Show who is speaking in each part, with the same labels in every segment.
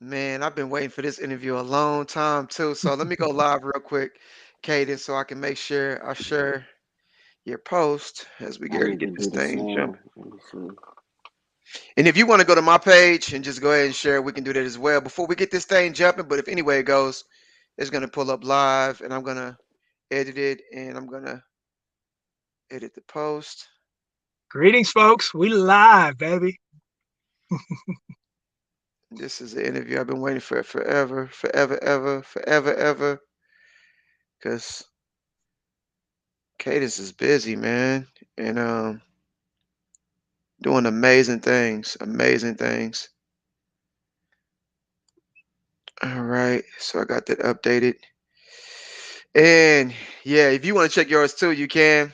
Speaker 1: Man, I've been waiting for this interview a long time too. So let me go live real quick, Kaden, so I can make sure I share your post as we
Speaker 2: I
Speaker 1: get ready to
Speaker 2: need
Speaker 1: get
Speaker 2: to
Speaker 1: this
Speaker 2: do the
Speaker 1: thing
Speaker 2: same.
Speaker 1: jumping.
Speaker 2: Let me see.
Speaker 1: And if you want to go to my page and just go ahead and share, we can do that as well before we get this thing jumping. But if anyway it goes, it's gonna pull up live, and I'm gonna edit it, and I'm gonna edit the post.
Speaker 3: Greetings, folks. We live, baby.
Speaker 1: This is an interview I've been waiting for forever, forever, ever, forever, ever. Cause Cadence is busy, man, and doing amazing things, amazing things. All right, so I got that updated. And yeah, if you want to check yours too, you can.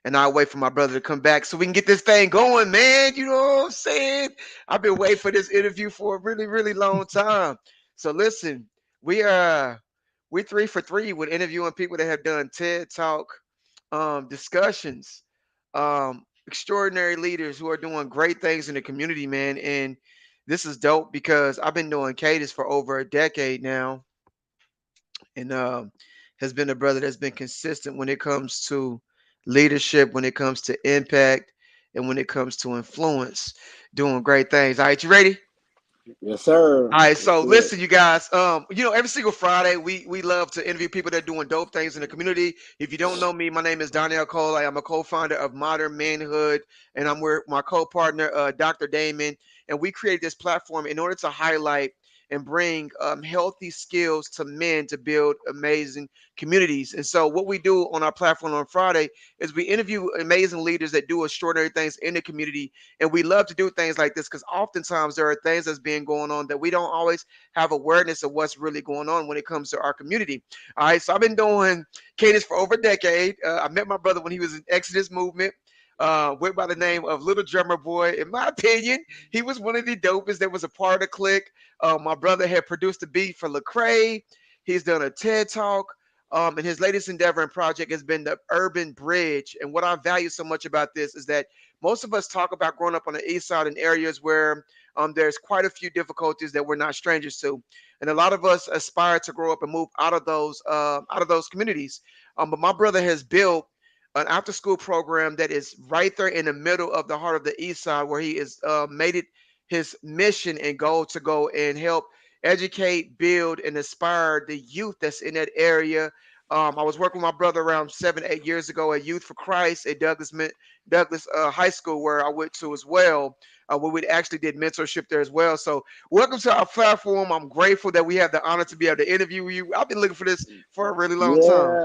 Speaker 1: And I'll wait for my brother to come back so we can get this thing going, man. You know what I'm saying? I've been waiting for this interview for a really, really long time. So listen, we are we 3 for 3 with interviewing people that have done TED Talk discussions, extraordinary leaders who are doing great things in the community, man. And this is dope because I've been doing Cadence for over a decade now, and has been a brother that's been consistent when it comes to leadership, when it comes to impact, and when it comes to influence, doing great things. All right, you ready?
Speaker 2: Yes, sir.
Speaker 1: All right,
Speaker 2: Let's
Speaker 1: so
Speaker 2: do it.
Speaker 1: listen, you guys. Every single Friday we love to interview people that are doing dope things in the community. If you don't know me, my name is Donnell Cole. I am a co-founder of Modern Manhood, and I'm with my co-partner, Dr. Damon, and we created this platform in order to highlight and bring healthy skills to men to build amazing communities. And so, what we do on our platform on Friday is we interview amazing leaders that do extraordinary things in the community, and we love to do things like this because oftentimes there are things that's being going on that we don't always have awareness of what's really going on when it comes to our community. All right, so I've been doing Cadence for over a decade. I met my brother when he was in Exodus movement. Went by the name of Little Drummer Boy. In my opinion, he was one of the dopest that was a part of the clique. My brother had produced a beat for Lecrae. He's done a TED Talk. And his latest endeavor and project has been the Urban Bridge. And what I value so much about this is that most of us talk about growing up on the east side in areas where there's quite a few difficulties that we're not strangers to, and a lot of us aspire to grow up and move out of those communities. But my brother has built an after school program that is right there in the middle of the heart of the east side, where he has made it his mission and goal to go and help educate, build, and inspire the youth that's in that area. I was working with my brother around 7, 8 years ago at Youth for Christ at Douglas High School, where I went to as well, where we actually did mentorship there as well. So, welcome to our platform. I'm grateful that we have the honor to be able to interview you. I've been looking for this for a really long time.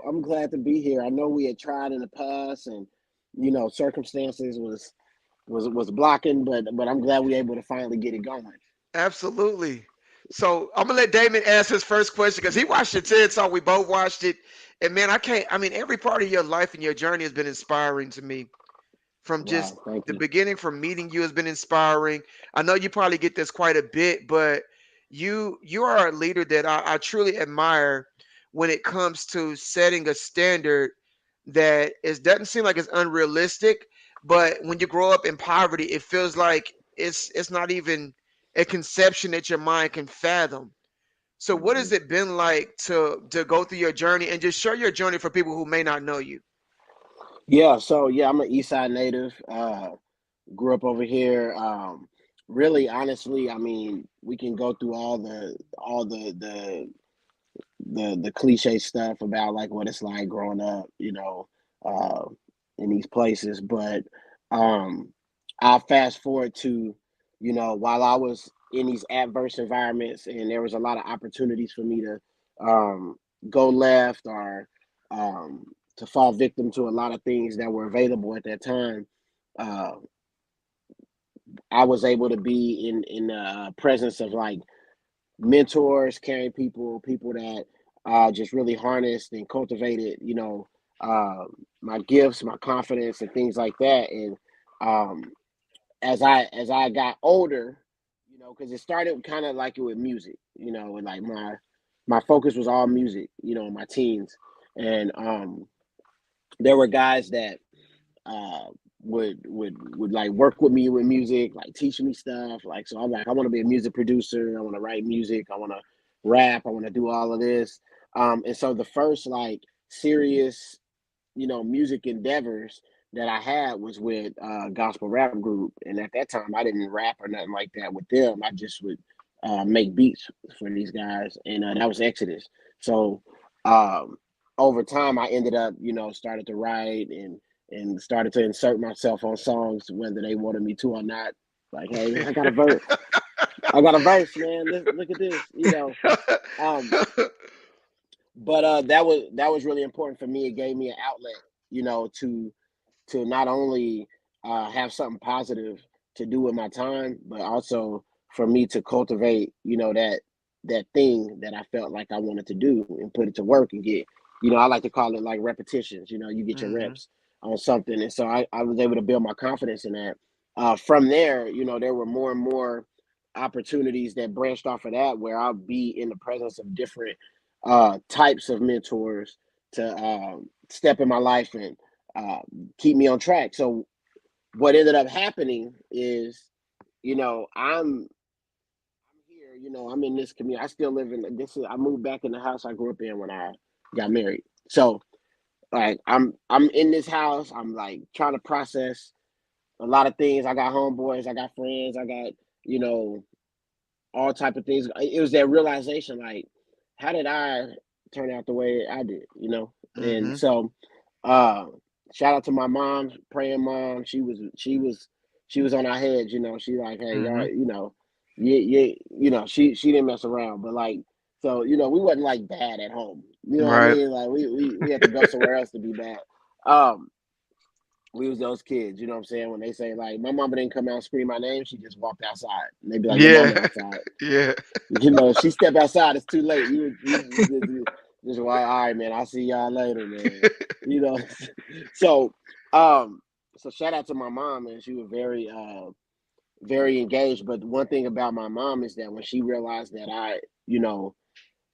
Speaker 2: I'm glad to be here. I know we had tried in the past, and circumstances was blocking, but I'm glad we were able to finally get it going.
Speaker 1: Absolutely. So I'm gonna let Damon ask his first question because he watched the TED Talk. We both watched it, and man, I can't. I mean, every part of your life and your journey has been inspiring to me. From just
Speaker 2: Wow, thank
Speaker 1: the
Speaker 2: you.
Speaker 1: beginning, from meeting you has been inspiring. I know you probably get this quite a bit, but you are a leader that I truly admire when it comes to setting a standard that it doesn't seem like it's unrealistic, but when you grow up in poverty, it feels like it's not even a conception that your mind can fathom. So what has
Speaker 2: Mhm.
Speaker 1: it been like to go through your journey and just share your journey for people who may not know you?
Speaker 2: Yeah, I'm an East Side native. Grew up over here. Really, honestly, I mean, we can go through all the cliche stuff about like what it's like growing up, uh, in these places. But um, I'll fast forward to, while I was in these adverse environments, and there was a lot of opportunities for me to um, go left or um, to fall victim to a lot of things that were available at that time. Uh, I was able to be in the presence of like mentors, caring people that just really harnessed and cultivated, uh, my gifts, my confidence, and things like that. And um, as I got older, because it started kind of like it with music, and like my focus was all music, in my teens, and there were guys that uh, would like work with me with music, like teach me stuff. Like, so I'm like, I want to be a music producer. I want to write music. I want to rap. I want to do all of this. And so the first like serious, music endeavors that I had was with gospel rap group. And at that time, I didn't rap or nothing like that with them. I just would make beats for these guys, and that was Exodus. So um, over time, I ended up, started to write and started to insert myself on songs, whether they wanted me to or not. Like, hey, man, I got a verse, man. Look at this, Um, but that was really important for me. It gave me an outlet, to not only have something positive to do with my time, but also for me to cultivate, that thing that I felt like I wanted to do and put it to work and get, I like to call it like repetitions. You get your
Speaker 1: Hmm.
Speaker 2: reps on something, and so I was able to build my confidence in that. From there, there were more and more opportunities that branched off of that, where I'll be in the presence of different types of mentors to step in my life and uh, keep me on track. So what ended up happening is, I'm here. I'm in this community. I still live in this. I moved back in the house I grew up in when I got married. So like I'm in this house. I'm like trying to process a lot of things. I got homeboys. I got friends. I got you know all type of things. It was that realization, like, how did I turn out the way I did, And
Speaker 1: Hmm.
Speaker 2: so, uh, shout out to my mom, praying mom. She was on our heads, She like, hey, y'all,
Speaker 1: Hmm.
Speaker 2: yeah, she didn't mess around, but like, so we wasn't like bad at home. You know what I
Speaker 1: Right.
Speaker 2: mean? Like we had to go somewhere else to be bad. Um, we was those kids, you know what I'm saying? When they say like my mama didn't come out and scream my name, she just walked outside. And they'd be like, your
Speaker 1: Yeah.
Speaker 2: mama outside.
Speaker 1: Yeah.
Speaker 2: She step outside, it's too late. You just why all right, man. I'll see y'all later, man. You know. So um so shout out to my mom, man. She was very engaged. But one thing about my mom is that when she realized that I,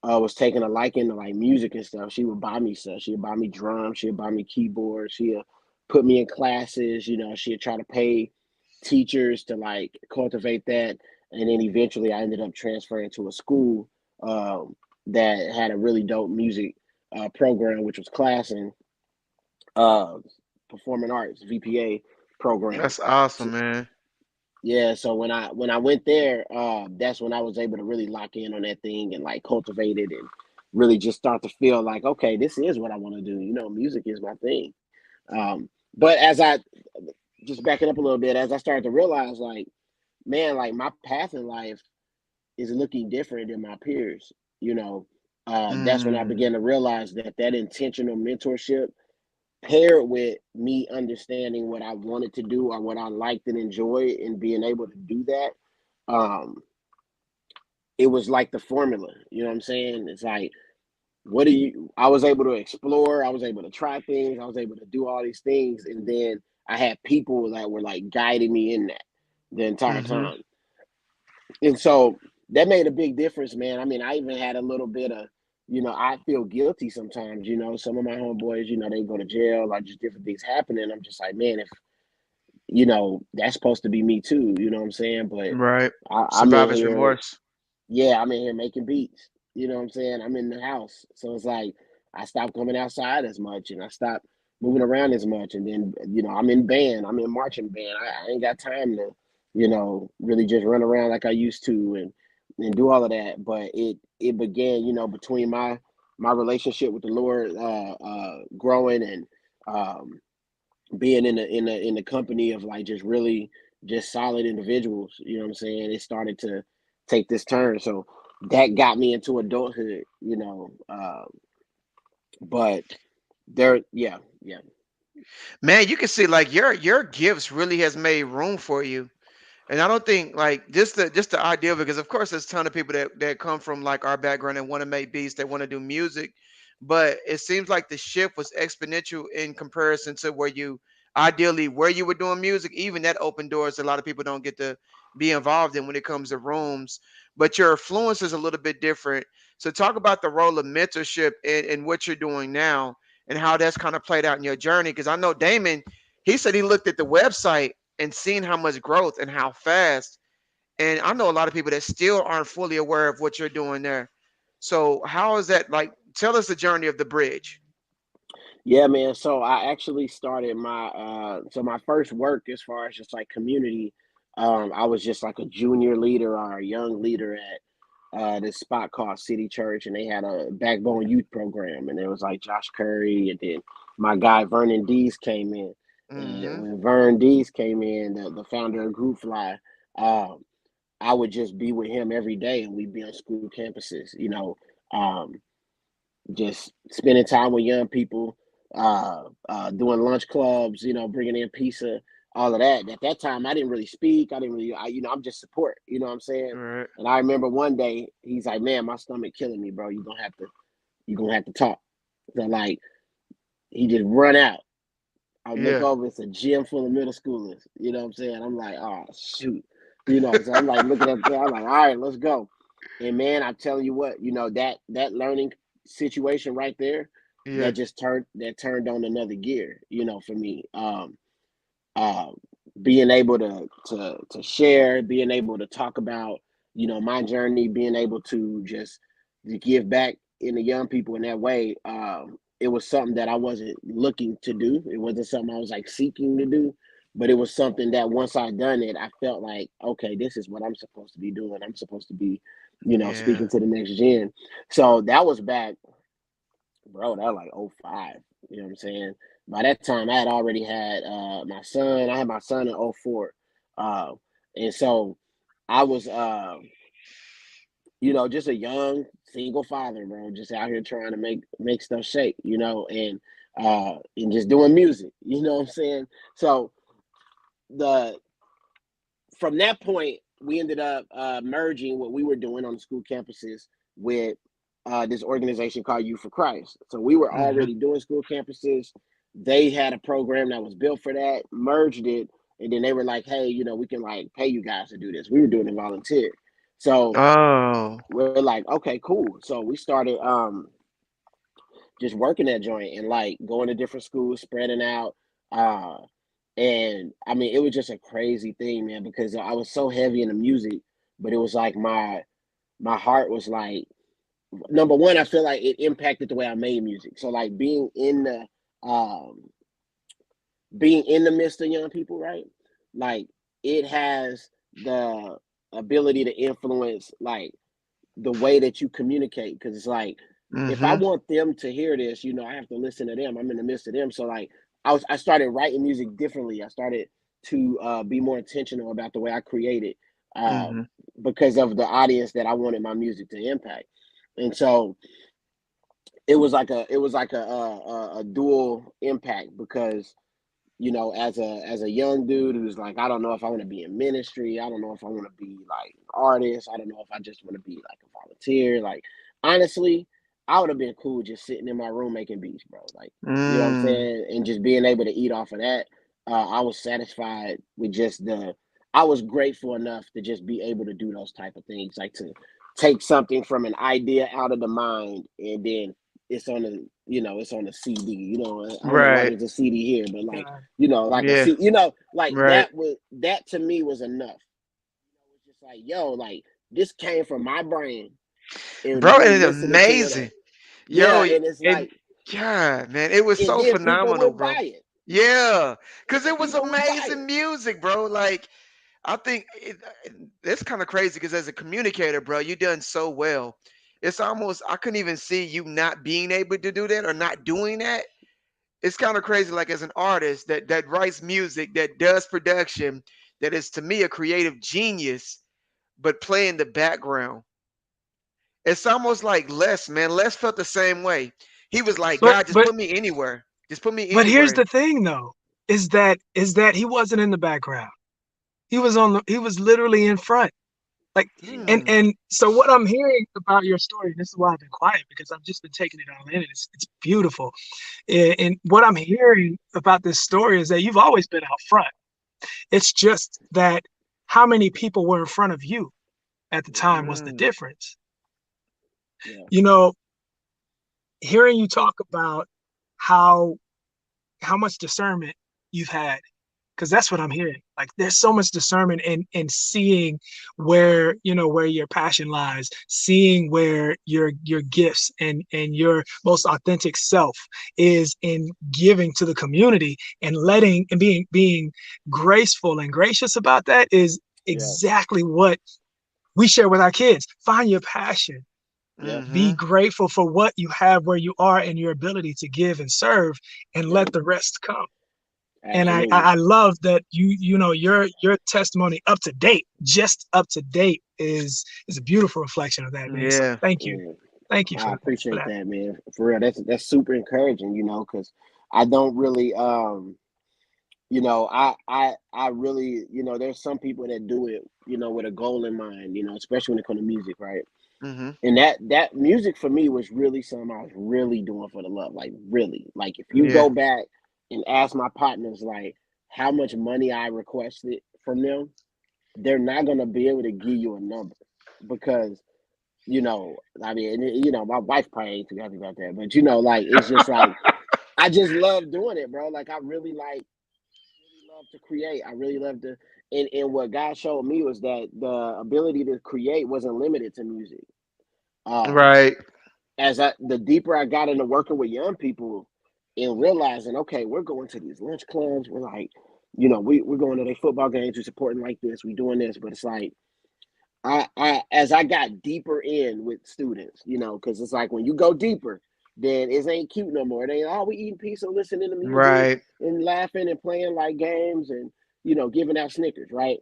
Speaker 2: was taking a liking to like music and stuff, she would buy me stuff. She would buy me drums, she would buy me keyboards, she would put me in classes, she'd try to pay teachers to like cultivate that. And then eventually I ended up transferring to a school that had a really dope music program, which was class and uh, performing arts, VPA program.
Speaker 1: That's
Speaker 2: So,
Speaker 1: awesome, man.
Speaker 2: yeah, so when I went there, that's when I was able to really lock in on that thing and like cultivate it and really just start to feel like, okay, this is what I want to do. Music is my thing. But as I just back it up a little bit, as I started to realize, like, man, like my path in life is looking different than my peers. You know, that's when I
Speaker 1: Mm.
Speaker 2: began to realize that intentional mentorship paired with me understanding what I wanted to do or what I liked and enjoyed and being able to do that, um, it was like the formula. You know what I'm saying? It's like, I was able to explore, I was able to try things, I was able to do all these things. And then I had people that were like guiding me in that the entire
Speaker 1: Hmm.
Speaker 2: time. And so that made a big difference, man. I mean, I even had a little bit of, I feel guilty sometimes, some of my homeboys, they go to jail or just different things happen. And I'm just like, man, if, that's supposed to be me too, you know what I'm saying? But
Speaker 1: Right.
Speaker 2: I'm in
Speaker 1: Survivor's
Speaker 2: here,
Speaker 1: remorse.
Speaker 2: yeah, I'm in here making beats. You know what I'm saying? I'm in the house. So it's like I stopped coming outside as much and I stopped moving around as much. And then, I'm in band, I'm in marching band. I ain't got time to, really just run around like I used to and do all of that. But it began, between my relationship with the Lord growing and um being in the company of like just really just solid individuals, you know what I'm saying? It started to take this turn. So that got me into adulthood, but there, yeah, yeah.
Speaker 1: Man, you can see like your gifts really has made room for you. And I don't think like just the idea, because of course there's a ton of people that come from like our background and want to make beats, they want to do music, but it seems like the shift was exponential in comparison to where you ideally where you were doing music. Even that opened doors a lot of people don't get to be involved in when it comes to rooms. But your influence is a little bit different. So talk about the role of mentorship and what you're doing now and how that's kind of played out in your journey. Because I know Damon, He said he looked at the website and seen how much growth and how fast. And I know a lot of people that still aren't fully aware of what you're doing there. So how is that like? Tell us the journey of the bridge.
Speaker 2: Yeah, man. So I actually started my so my first work as far as just like community. I was just like a junior leader or a young leader at this spot called City Church, and they had a backbone youth program, and it was like Josh Curry, and then my guy Vernon Dees came in, and
Speaker 1: Mm-hmm.
Speaker 2: when Vern Dees came in, the founder of Group Fly, um, I would just be with him every day, and we'd be on school campuses, um, just spending time with young people, doing lunch clubs, bringing in pizza, all of that. At that time, I didn't really speak. I didn't really, I'm just support. You know what I'm saying?
Speaker 1: Right.
Speaker 2: And I remember one day he's like, "Man, my stomach killing me, bro. You gonna have to talk." So like, he just run out. I look
Speaker 1: Yeah.
Speaker 2: over, it's a gym full of middle schoolers. You know what I'm saying? I'm like, "Oh shoot," So I'm like looking at that. I'm like, "All right, let's go." And man, I'm telling you what, that learning situation right there,
Speaker 1: Yeah.
Speaker 2: that turned on another gear, for me. Uh, Being able to share, being able to talk about, my journey, being able to just to give back in the young people in that way. It was something that I wasn't looking to do. It wasn't something I was like seeking to do, but it was something that once I done it, I felt like, okay, this is what I'm supposed to be doing. I'm supposed to be,
Speaker 1: Yeah.
Speaker 2: speaking to the next gen. So that was back, bro, that was like '05. You know what I'm saying? By that time, I had already had my son. I had my son in '04. Uh, and so I was, just a young single father, bro, just out here trying to make stuff shake, and just doing music. You know what I'm saying? So the from that point, we ended up merging what we were doing on the school campuses with this organization called Youth for Christ. So we were
Speaker 1: Mm-hmm.
Speaker 2: already doing school campuses. They had a program that was built for that, merged it, and then they were like, "Hey, we can like pay you guys to do this." We were doing it volunteer. So
Speaker 1: Oh.
Speaker 2: we're like, "Okay, cool." So we started just working that joint and like going to different schools, spreading out. Uh, and I mean, it was just a crazy thing, man, because I was so heavy in the music, but it was like my heart was like, number one, I feel like it impacted the way I made music. So like um being in the midst of young people, right? Like it has the ability to influence like the way that you communicate, because it's like if I
Speaker 1: Mm-hmm.
Speaker 2: want them to hear this, I have to listen to them. I'm in the midst of them. So like I started writing music differently. I started to be more intentional about the way I created, uh,
Speaker 1: Mm-hmm.
Speaker 2: because of the audience that I wanted my music to impact. And so it was like a dual impact, because as a young dude who's like, I don't know if I want to be in ministry. I don't know if I want to be like an artist. I don't know if I just want to be like a volunteer. Like, honestly, I would have been cool just sitting in my room making beats, bro. Like, you know what I'm
Speaker 1: Mm.
Speaker 2: saying? And just being able to eat off of that. I was satisfied with I was grateful enough to just be able to do those type of things, like to take something from an idea out of the mind, and then it's on a CD. I don't know why
Speaker 1: Right.
Speaker 2: there's a CD here, but like,
Speaker 3: God.
Speaker 2: like a
Speaker 1: Yeah.
Speaker 2: C, like
Speaker 1: Right.
Speaker 2: that to me was enough. It's just like, yo, like this came from my brain, and
Speaker 1: Bro,
Speaker 2: me
Speaker 1: and it's
Speaker 2: listening to it.
Speaker 1: amazing.
Speaker 2: Yeah,
Speaker 1: Yo,
Speaker 2: and it's
Speaker 1: and
Speaker 2: like,
Speaker 1: God, man, it was
Speaker 2: and
Speaker 1: so
Speaker 2: then people
Speaker 1: phenomenal,
Speaker 2: would
Speaker 1: bro.
Speaker 2: buy it.
Speaker 1: Yeah, because it was
Speaker 2: People would buy
Speaker 1: amazing
Speaker 2: it.
Speaker 1: music, bro. Like, I think it's kind of crazy because as a communicator, bro, you done so well. It's almost I couldn't even see you not being able to do that or not doing that. It's kind of crazy, like as an artist that writes music, that does production, that is to me a creative genius, but play in the background. It's almost like Les, man. Les felt the same way. He was like,
Speaker 3: But
Speaker 1: God, just
Speaker 3: but
Speaker 1: put me anywhere. Just put me
Speaker 3: but here's
Speaker 1: anywhere.
Speaker 3: the thing though, is that he wasn't in the background. He was literally in front. Like, and
Speaker 1: Hmm.
Speaker 3: and so what I'm hearing about your story, and this is why I've been quiet, because I've just been taking it all in, and it's beautiful. And what I'm hearing about this story is that you've always been out front. It's just that how many people were in front of you at the
Speaker 2: Yeah,
Speaker 3: time was the
Speaker 1: Mm.
Speaker 3: difference.
Speaker 2: yeah,
Speaker 3: You know, hearing you talk about how how much discernment you've had, because that's what I'm hearing. Like there's so much discernment and seeing where, where your passion lies, seeing where your gifts and your most authentic self is in giving to the community, and letting and being graceful and gracious about that is
Speaker 2: Yeah.
Speaker 3: exactly what we share with our kids. Find your passion.
Speaker 2: Yep.
Speaker 3: Be
Speaker 1: Mm-hmm.
Speaker 3: grateful for what you have where you are and your ability to give and serve, and
Speaker 2: Yep.
Speaker 3: let the rest come. And I,
Speaker 2: Absolutely.
Speaker 3: I love that your testimony up to date, just up to date, is a beautiful reflection of that, man. So
Speaker 1: Yeah.
Speaker 2: Yeah.
Speaker 3: thank you
Speaker 2: I
Speaker 3: for
Speaker 2: appreciate
Speaker 3: that.
Speaker 2: that, man. For real, that's super encouraging. Because I don't really, I really, there's some people that do it, with a goal in mind. Especially when it comes to music, right?
Speaker 1: Mm-hmm.
Speaker 2: And that music for me was really something I was really doing for the love, like really. Like if you
Speaker 1: Yeah.
Speaker 2: go back and ask my partners, like how much money I requested from them, they're not gonna be able to give you a number because I mean, my wife probably ain't too happy about that, but like it's just like I just love doing it, bro. Like I really love to create. I really love to, and what God showed me was that the ability to create wasn't limited to music. Um,
Speaker 1: Right.
Speaker 2: as the deeper I got into working with young people and realizing, okay, we're going to these lunch clubs, we're like, we're going to their football games, we're supporting like this, we're doing this, but it's like I as I got deeper in with students, because it's like when you go deeper, then it ain't cute no more. It ain't we eating pizza, listening to music,
Speaker 1: Right.
Speaker 2: and laughing and playing like games and giving out Snickers, right?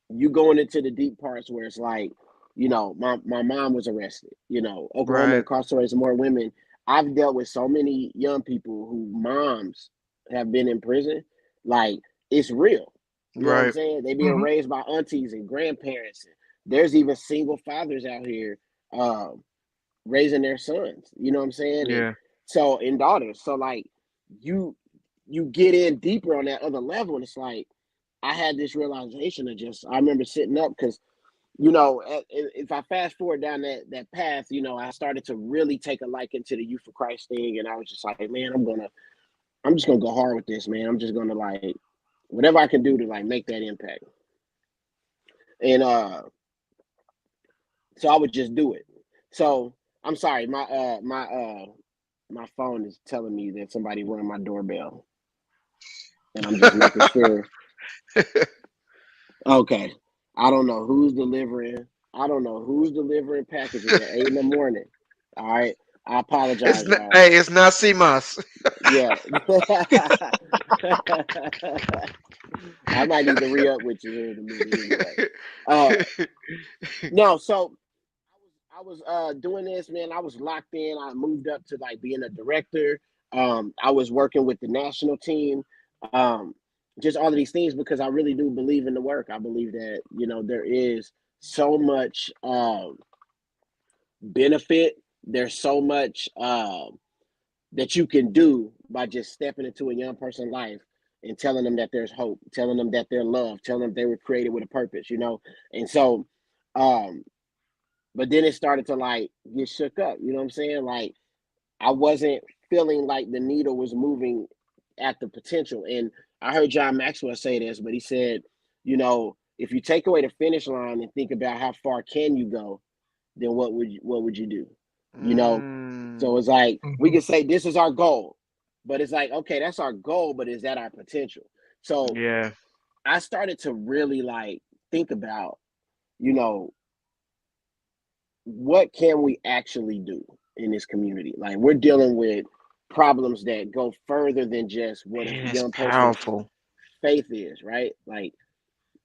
Speaker 2: You going into the deep parts where it's like, my mom was arrested. Oklahoma
Speaker 1: Right.
Speaker 2: incarcerates more women. I've dealt with so many young people who moms have been in prison. Like it's real. You know what I'm
Speaker 1: Right.
Speaker 2: saying? They being
Speaker 3: Hmm.
Speaker 2: raised by aunties and grandparents. There's even single fathers out here raising their sons. You know what I'm saying? And
Speaker 1: Yeah.
Speaker 2: so and daughters. So like you you get in deeper on that other level, and it's like I had this realization of just I remember sitting up because if I fast forward down that path, I started to really take a liking to the Youth for Christ thing, and I was just like, man, I'm just gonna go hard with this, man. I'm just gonna like whatever I can do to like make that impact, and so I would just do it. So I'm sorry, my phone is telling me that somebody rang my doorbell, and I'm just making sure. Okay. I don't know who's delivering. I don't know who's delivering packages at 8 in the morning. All right. I
Speaker 1: It's
Speaker 2: apologize,
Speaker 1: not,
Speaker 2: y'all.
Speaker 1: hey, it's not CMOS.
Speaker 2: Yeah. I might need to re up with you here in a minute anyway. Uh no, so I was doing this, man. I was locked in. I moved up to like being a director. I was working with the national team. Um, just all of these things because I really do believe in the work. I believe that there is so much benefit. There's so much that you can do by just stepping into a young person's life and telling them that there's hope, telling them that they're loved, telling them they were created with a purpose. And so, um, but then it started to like get shook up. You know what I'm saying? Like I wasn't feeling like the needle was moving at the potential. And I heard John Maxwell say this, but he said, if you take away the finish line and think about how far can you go, then what would you do? You know? So
Speaker 1: Mm,
Speaker 2: it's like we
Speaker 3: Hmm.
Speaker 2: can say this is our goal, but it's like, okay, that's our goal, but is that our potential? So
Speaker 1: yeah.
Speaker 2: I started to really like think about, you know, what can we actually do in this community? Like we're dealing with problems that go further than just what a
Speaker 1: Man, it's
Speaker 2: young person's
Speaker 1: powerful.
Speaker 2: faith is, right? Like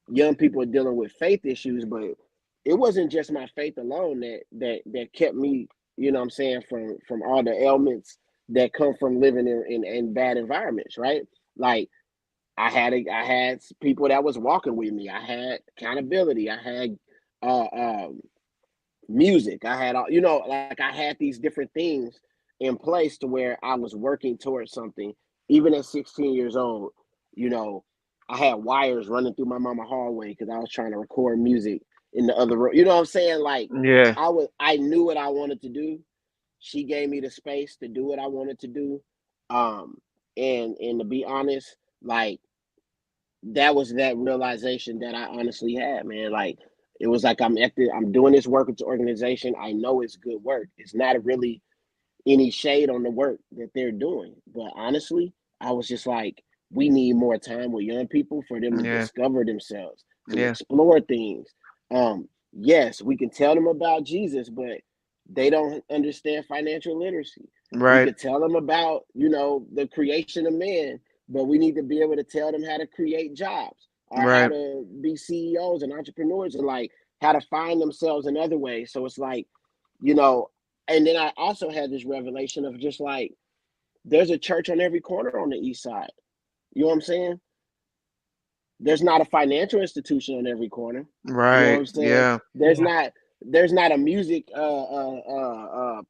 Speaker 2: young people are dealing with faith issues, but it wasn't just my faith alone that kept me, what I'm saying, from all the ailments that come from living in bad environments, right? Like I had people that was walking with me. I had accountability. I had uh, um, music. I had all, like I had these different things in place to where I was working towards something. Even at 16 years old, you know, I had wires running through my mama hallway because I was trying to record music in the other room. You know what I'm saying? Like
Speaker 1: Yeah.
Speaker 2: I knew what I wanted to do. She gave me the space to do what I wanted to do. Um, and to be honest, like that was that realization that I honestly had, man. Like it was like I'm doing this work with the organization. I know it's good work. It's not really any shade on the work that they're doing. But honestly, I was just like, we need more time with young people for them to
Speaker 1: Yeah.
Speaker 2: discover themselves, to
Speaker 1: Yeah.
Speaker 2: explore things. Yes, we can tell them about Jesus, but they don't understand financial literacy. We
Speaker 1: Right.
Speaker 2: could tell them about, the creation of man, but we need to be able to tell them how to create jobs or how
Speaker 1: Right.
Speaker 2: to be CEOs and entrepreneurs and like how to find themselves in other ways. So it's like, you know, and then I also had this revelation of just like there's a church on every corner on the east side. You know what I'm saying? There's not a financial institution on every corner. You know what
Speaker 1: Right.
Speaker 2: I'm saying?
Speaker 1: Yeah.
Speaker 2: There's
Speaker 3: Yeah.
Speaker 2: not there's not a music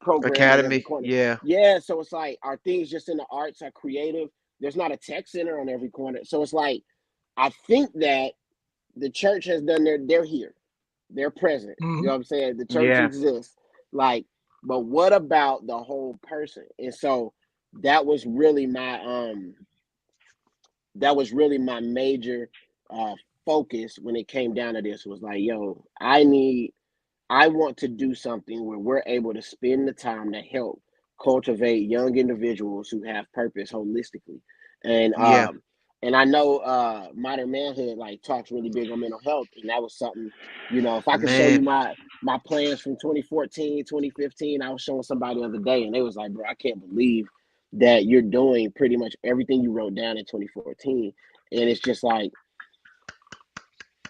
Speaker 2: program on every
Speaker 1: Academy.
Speaker 2: corner.
Speaker 1: Yeah.
Speaker 2: Yeah, so it's like are things just in the arts are creative. There's not a tech center on every corner. So it's like I think that the church has done they're here. They're present. You know
Speaker 3: Mhm.
Speaker 2: what I'm saying? The church
Speaker 1: Yeah.
Speaker 2: exists. Like, but what about the whole person? And so that was really my major uh focus when it came down to this was like, yo, I want to do something where we're able to spend the time to help cultivate young individuals who have purpose holistically. And
Speaker 1: Yeah.
Speaker 2: I know modern manhood like talks really big on mental health, and that was something, if I could show you
Speaker 1: Man.
Speaker 2: my plans from 2014, 2015, I was showing somebody the other day and they was like, bro, I can't believe that you're doing pretty much everything you wrote down in 2014. And it's just like,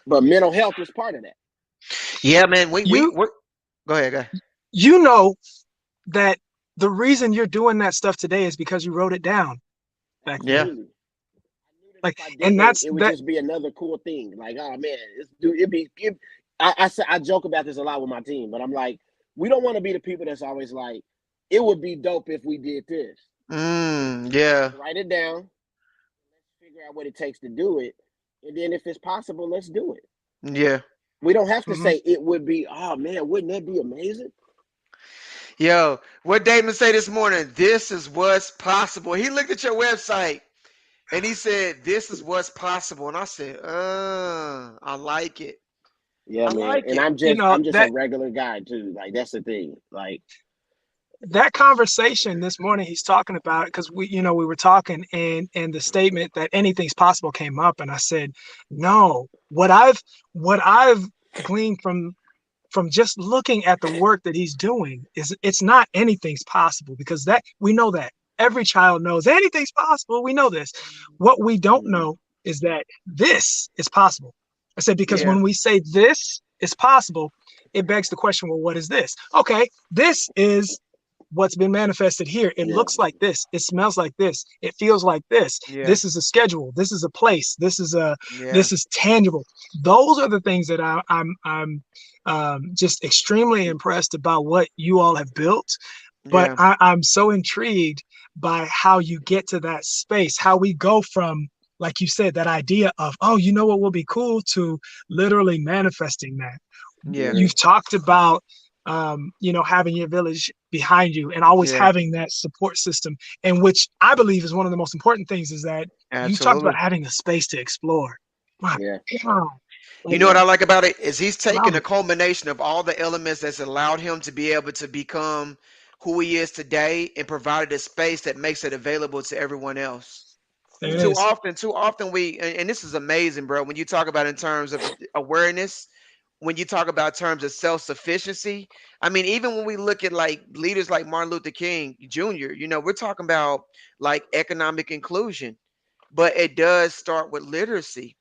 Speaker 2: but mental health was part of that.
Speaker 1: Yeah, man.
Speaker 3: You
Speaker 1: We go ahead, guy.
Speaker 3: you know that the reason you're doing that stuff today is because you wrote it down back then.
Speaker 1: Yeah.
Speaker 2: Absolutely. I knew that
Speaker 3: Like,
Speaker 2: if I
Speaker 3: and
Speaker 2: didn't,
Speaker 3: that's
Speaker 2: it would
Speaker 3: that.
Speaker 2: just be another cool thing. Like, oh man, I joke about this a lot with my team, but I'm like, we don't want to be the people that's always like, it would be dope if we did this.
Speaker 1: Yeah.
Speaker 2: Let's write it down. Let's figure out what it takes to do it, and then if it's possible, let's do it.
Speaker 1: Yeah.
Speaker 2: We don't have to
Speaker 3: Mhm.
Speaker 2: say it would be. Oh man, wouldn't that be amazing?
Speaker 1: Yo, what Damon say this morning? This is what's possible. He looked at your website and he said, "This is what's possible." And I said, I like it.
Speaker 2: Yeah,
Speaker 1: I
Speaker 2: man.
Speaker 1: like
Speaker 2: And
Speaker 1: it."
Speaker 2: I'm just a
Speaker 3: That
Speaker 2: regular guy too. Like that's the thing. Like,
Speaker 3: that conversation this morning he's talking about it because we were talking and the statement that anything's possible came up and I said no, what I've gleaned from just looking at the work that he's doing is it's not anything's possible because that we know that every child knows anything's possible. We know this. What we don't
Speaker 2: mm,
Speaker 3: know is that this is possible. I said because
Speaker 1: Yeah.
Speaker 3: when we say this is possible, it begs the question, well, what is this? Okay, this is what's been manifested here. It
Speaker 2: yeah,
Speaker 3: looks like this. It smells like this. It feels like this.
Speaker 1: Yeah.
Speaker 3: This is a schedule. This is a place.
Speaker 1: Yeah.
Speaker 3: This is tangible. Those are the things that I'm just extremely impressed about what you all have built. But
Speaker 1: Yeah.
Speaker 3: I'm so intrigued by how you get to that space, how we go from, like you said, that idea of, oh, you know what will be cool to literally manifesting that.
Speaker 1: Yeah.
Speaker 2: yeah,
Speaker 3: You've talked about, having your village behind you and always
Speaker 1: Yeah.
Speaker 3: having that support system, and which I believe is one of the most important things is that you talked about
Speaker 1: Absolutely.
Speaker 3: having a space to explore. My
Speaker 2: yeah,
Speaker 3: God,
Speaker 1: You
Speaker 3: like,
Speaker 1: know what
Speaker 2: yeah,
Speaker 1: I like about it is he's taking
Speaker 3: love
Speaker 1: a
Speaker 3: it.
Speaker 1: culmination of all the elements that's allowed him to be able to become who he is today and provided a space that makes it available to everyone else.
Speaker 3: There it
Speaker 2: yeah,
Speaker 3: is.
Speaker 1: Too often and this is amazing, bro. When you talk about in terms of awareness, when you talk about terms of self-sufficiency, I mean, even when we look at like leaders like Martin Luther King Jr., we're talking about like economic inclusion, but it does start with literacy.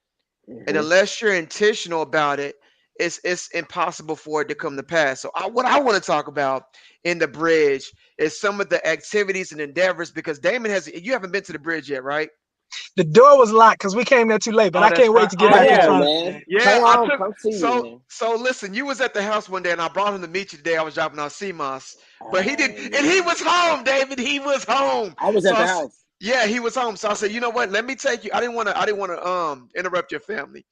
Speaker 1: And
Speaker 2: hmm
Speaker 1: unless you're intentional about it, it's impossible for it to come to pass. So what I want to talk about in the bridge is some of the activities and endeavors because Damon has you haven't been to the bridge yet, right?
Speaker 3: The door was locked because we came there too late, but
Speaker 1: Oh,
Speaker 3: I
Speaker 1: that's
Speaker 3: can't
Speaker 1: right.
Speaker 3: wait to get
Speaker 1: Oh
Speaker 3: back in
Speaker 1: yeah.
Speaker 2: Come
Speaker 3: front
Speaker 2: on,
Speaker 3: of it,
Speaker 2: man.
Speaker 3: man.
Speaker 1: Yeah,
Speaker 2: Come
Speaker 1: I
Speaker 2: on,
Speaker 1: took
Speaker 2: come see me, man.
Speaker 1: so listen, you was at the house one day and I brought him to meet you today. I was dropping off CMOS. But he did
Speaker 2: Oh
Speaker 1: and he
Speaker 2: yeah,
Speaker 1: was home, David. He was home.
Speaker 2: I was
Speaker 1: So
Speaker 2: at the house.
Speaker 1: yeah, he was home. So I said, you know what? Let me take you. I didn't want to interrupt your family.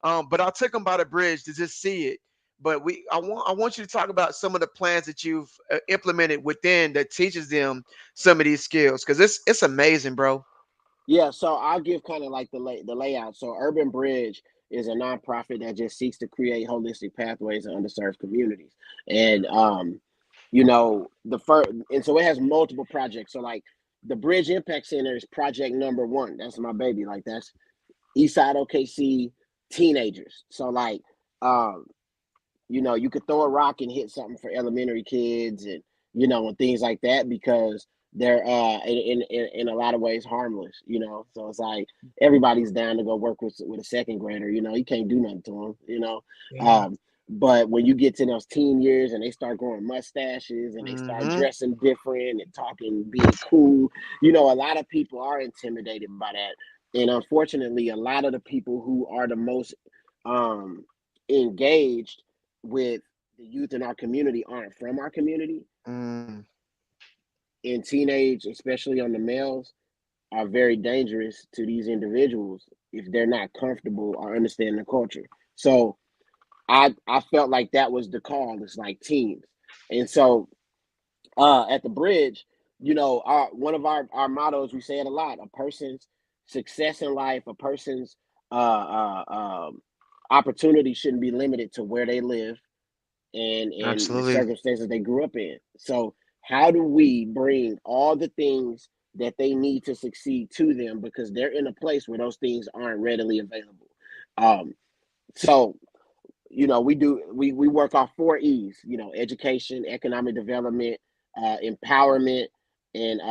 Speaker 1: But I took him by the bridge to just see it. But I want you to talk about some of the plans that you've implemented within that teaches them some of these skills because it's amazing, bro.
Speaker 2: Yeah, so I'll give kind of like the layout. So Urban Bridge is a nonprofit that just seeks to create holistic pathways in underserved communities. And you know, the first, and so it has multiple projects. So like the Bridge Impact Center is project number one. That's my baby. Like that's Eastside OKC teenagers. So like um you know, you could throw a rock and hit something for elementary kids, and you know, and things like that, because they're in a lot of ways harmless, you know. So it's like everybody's down to go work with a second grader, you know. You can't do nothing to them, you know.
Speaker 3: Yeah.
Speaker 2: um but when you get to those teen years and they start growing mustaches and they start
Speaker 1: Mm-hmm.
Speaker 2: dressing different and talking, being cool, you know, a lot of people are intimidated by that. And unfortunately, a lot of the people who are the most um engaged with the youth in our community aren't from our community.
Speaker 1: Mm.
Speaker 2: And teenage, especially on the males, are very dangerous to these individuals if they're not comfortable or understand the culture. So I felt like that was the call. It's like teens. And so at the bridge, you know, one of our mottos, we say it a lot: a person's success in life, a person's uh, uh, um, opportunity shouldn't be limited to where they live and the
Speaker 1: Absolutely.
Speaker 2: circumstances they grew up in. So how do we bring all the things that they need to succeed to them, because they're in a place where those things aren't readily available? Um, so you know, we work off 4 E's. You know, education, economic development, empowerment, and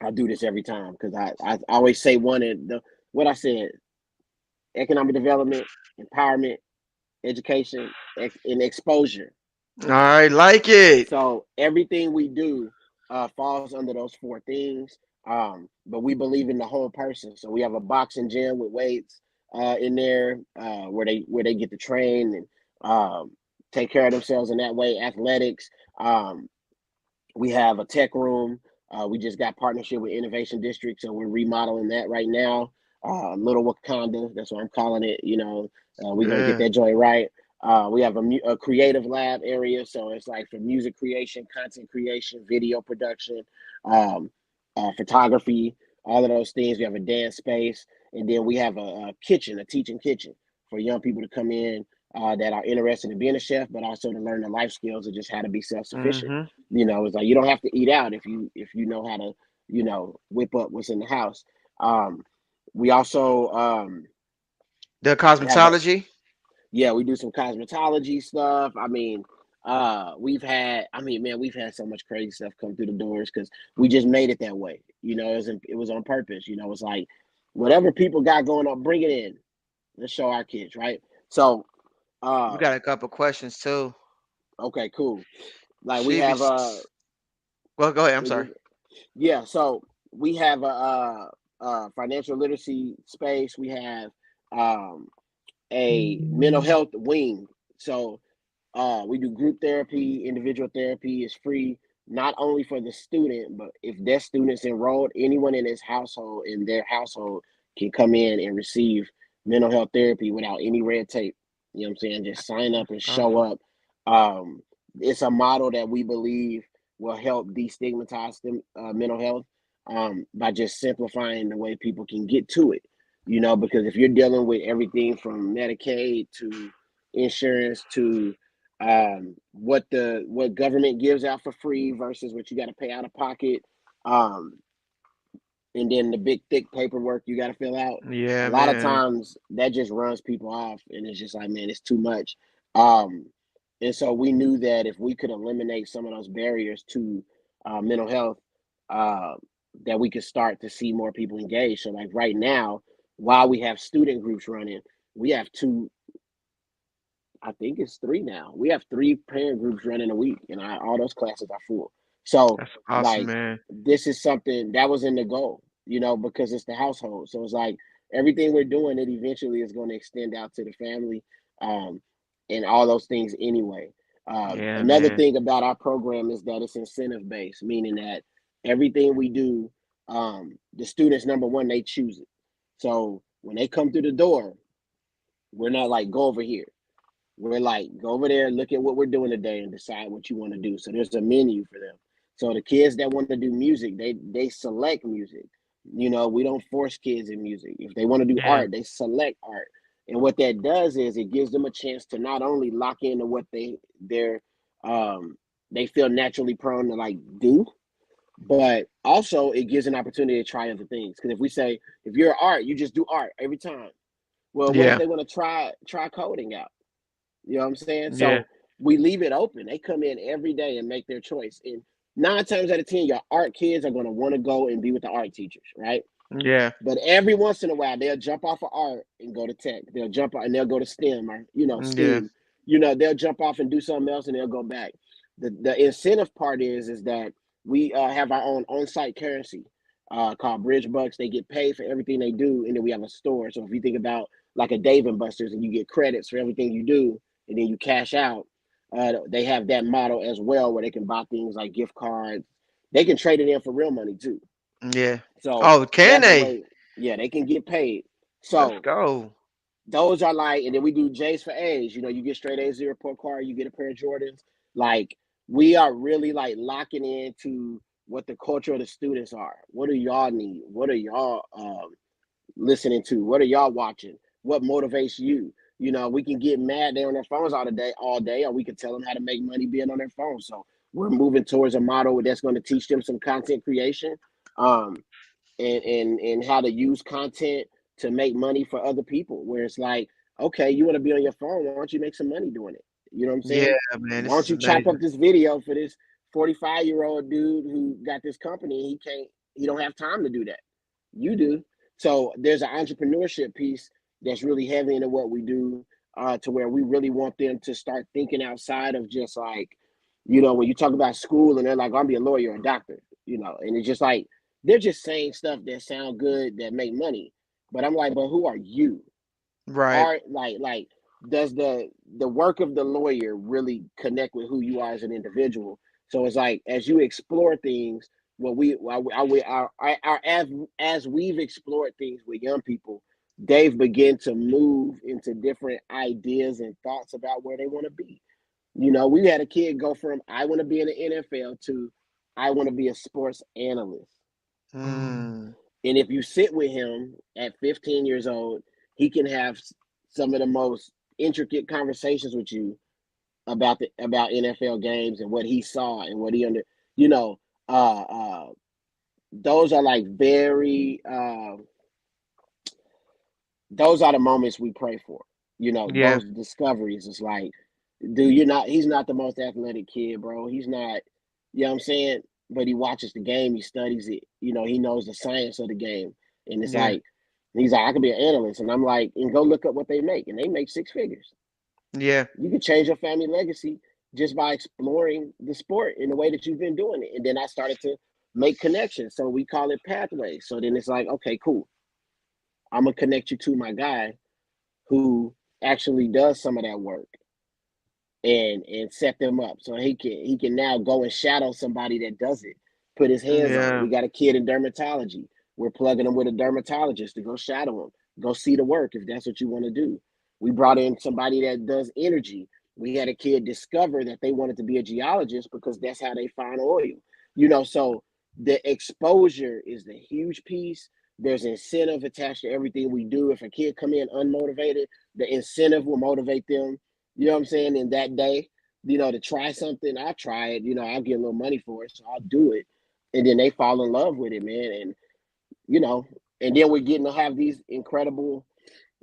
Speaker 2: I do this every time because I always say one and the what I said: economic development, empowerment, education, and exposure.
Speaker 1: All right, like it.
Speaker 2: So everything we do falls under those 4 things. But we believe in the whole person. So we have a boxing gym with weights in there where they get to train and take care of themselves in that way. Athletics. We have a tech room. We just got partnership with Innovation District, so we're remodeling that right now. Little Wakanda, that's what I'm calling it. You know, we're gonna get
Speaker 1: Yeah.
Speaker 2: that joint right. We have a creative lab area, so it's like for music creation, content creation, video production, um, photography, all of those things. We have a dance space, and then we have a kitchen, a teaching kitchen for young people to come in that are interested in being a chef, but also to learn the life skills of just how to be self sufficient.
Speaker 1: Mm-hmm.
Speaker 2: You know, it's like you don't have to eat out if you know how to, you know, whip up what's in the house. Um, we also
Speaker 1: The
Speaker 2: have a
Speaker 1: cosmetology.
Speaker 2: yeah, we do some cosmetology stuff. I mean, we've had so much crazy stuff come through the doors because we just made it that way. You know, it was on purpose. You know, it's like whatever people got going on, bring it in. Let's show our kids, right? So,
Speaker 1: We
Speaker 2: uh,
Speaker 1: got a couple questions too.
Speaker 2: okay, cool. Like we
Speaker 1: She be.
Speaker 2: have
Speaker 1: Well, go ahead. I'm
Speaker 2: is
Speaker 1: sorry.
Speaker 2: it- yeah, so we have a financial literacy space. We have um, a mental
Speaker 3: Mm,
Speaker 2: health wing. So we do group therapy, individual therapy is free, not only for the student, but if their students enrolled, anyone in their household can come in and receive mental health therapy without any red tape. You know what I'm saying? Just sign up and show
Speaker 1: Powerful.
Speaker 2: up. Um, it's a model that we believe will help destigmatize mental health by just simplifying the way people can get to it. You know, because if you're dealing with everything from Medicaid to insurance to what government gives out for free versus what you got to pay out of pocket, um, and then the big thick paperwork you got to fill out. A
Speaker 1: Yeah,
Speaker 2: lot of
Speaker 1: man.
Speaker 2: times that just runs people off, and it's just like, man, it's too much. Um, and so we knew that if we could eliminate some of those barriers to mental health, uh, that we could start to see more people engaged. So, like right now, while we have student groups running, we have two, I think it's three now. We have three parent groups running a week, and all those classes are full. So,
Speaker 1: That's awesome,
Speaker 2: like,
Speaker 1: man.
Speaker 2: this is something that was in the goal, you know, because it's the household. So it's like everything we're doing, it eventually is going to extend out to the family, um, and all those things anyway.
Speaker 1: Yeah,
Speaker 2: Another
Speaker 1: man.
Speaker 2: thing about our program is that it's incentive based, meaning that everything we do, the students, number one, they choose it. So when they come through the door, we're not like, go over here. We're like, go over there, look at what we're doing today, and decide what you want to do. So there's a menu for them. So the kids that want to do music, they select music. You know, we don't force kids in music. If they want to do
Speaker 3: Yeah.
Speaker 2: art, they select art. And what that does is it gives them a chance to not only lock into what um they feel naturally prone to like do, but also it gives an opportunity to try other things. Because if we say if you're art, you just do art every time. Well, what if
Speaker 3: Yeah.
Speaker 2: they want to try coding out? You know what I'm saying?
Speaker 3: Yeah.
Speaker 2: So we leave it open. They come in every day and make their choice. And 9 times out of 10, your art kids are going to want to go and be with the art teachers, right?
Speaker 3: Yeah.
Speaker 2: But every once in a while, they'll jump off of art and go to tech. They'll jump out and they'll go to STEM or
Speaker 3: Yeah.
Speaker 2: STEAM. They'll jump off and do something else and they'll go back. The incentive part is that we have our own on-site currency called Bridge Bucks. They get paid for everything they do, and then we have a store. So if you think about like a Dave and Buster's, and you get credits for everything you do, and then you cash out, they have that model as well where they can buy things like gift cards. They can trade it in for real money too.
Speaker 3: Yeah.
Speaker 2: So
Speaker 3: Oh, can
Speaker 2: that's a
Speaker 3: they?
Speaker 2: way, yeah, they can get paid.
Speaker 3: Let's
Speaker 2: So
Speaker 3: go.
Speaker 2: those are like, and then we do J's for A's. You get straight A's to your report card, you get a pair of Jordans. Like we are really like locking into what the culture of the students are. What do y'all need? What are y'all listening to? What are y'all watching? What motivates you? We can get mad they're on their phones all day, or we can tell them how to make money being on their phones. So we're moving towards a model that's going to teach them some content creation. Um, and how to use content to make money for other people. Where it's like, okay, you want to be on your phone, why don't you make some money doing it? You know what I'm
Speaker 3: Yeah,
Speaker 2: saying?
Speaker 3: man,
Speaker 2: Why
Speaker 3: this
Speaker 2: don't
Speaker 3: is
Speaker 2: you chop up
Speaker 3: amazing.
Speaker 2: this video for this 45-year-old dude who got this company and he don't have time to do that. You do. So there's an entrepreneurship piece that's really heavy into what we do, to where we really want them to start thinking outside of just like, when you talk about school and they're like, I'll be a lawyer or a doctor, and it's just like they're just saying stuff that sound good that make money. But I'm like, but who are you?
Speaker 3: Right.
Speaker 2: Are like does the work of the lawyer really connect with who you are as an individual? So it's like as you explore things, what as we've explored things with young people, they've begun to move into different ideas and thoughts about where they want to be. We had a kid go from I want to be in the NFL to I want to be a sports analyst.
Speaker 3: Mm.
Speaker 2: And if you sit with him at 15 years old, he can have some of the most intricate conversations with you about NFL games and what he saw and what he you know, uh, uh, those are like those are the moments we pray for.
Speaker 3: Yeah.
Speaker 2: Those discoveries. It's like, he's not the most athletic kid, bro. He's not, what I'm saying? But he watches the game, he studies it, he knows the science of the game. And it's
Speaker 3: Yeah.
Speaker 2: like, he's like, I could be an analyst. And I'm like, and go look up what they make. And they make six figures.
Speaker 3: Yeah.
Speaker 2: You can change your family legacy just by exploring the sport in the way that you've been doing it. And then I started to make connections. So we call it pathways. So then it's like, okay, cool. I'm gonna connect you to my guy who actually does some of that work and set them up so he can now go and shadow somebody that does it, put his hands on it.
Speaker 3: Yeah.
Speaker 2: We got a kid in dermatology. We're plugging him with a dermatologist to go shadow him, go see the work if that's what you want to do. We brought in somebody that does energy. We had a kid discover that they wanted to be a geologist because that's how they find oil. So the exposure is the huge piece. There's incentive attached to everything we do. If a kid come in unmotivated, the incentive will motivate them, what I'm saying, in that day, to try something. I'll try it, I'll get a little money for it, so I'll do it. And then they fall in love with it, man. And, you know, and then we're getting to have these incredible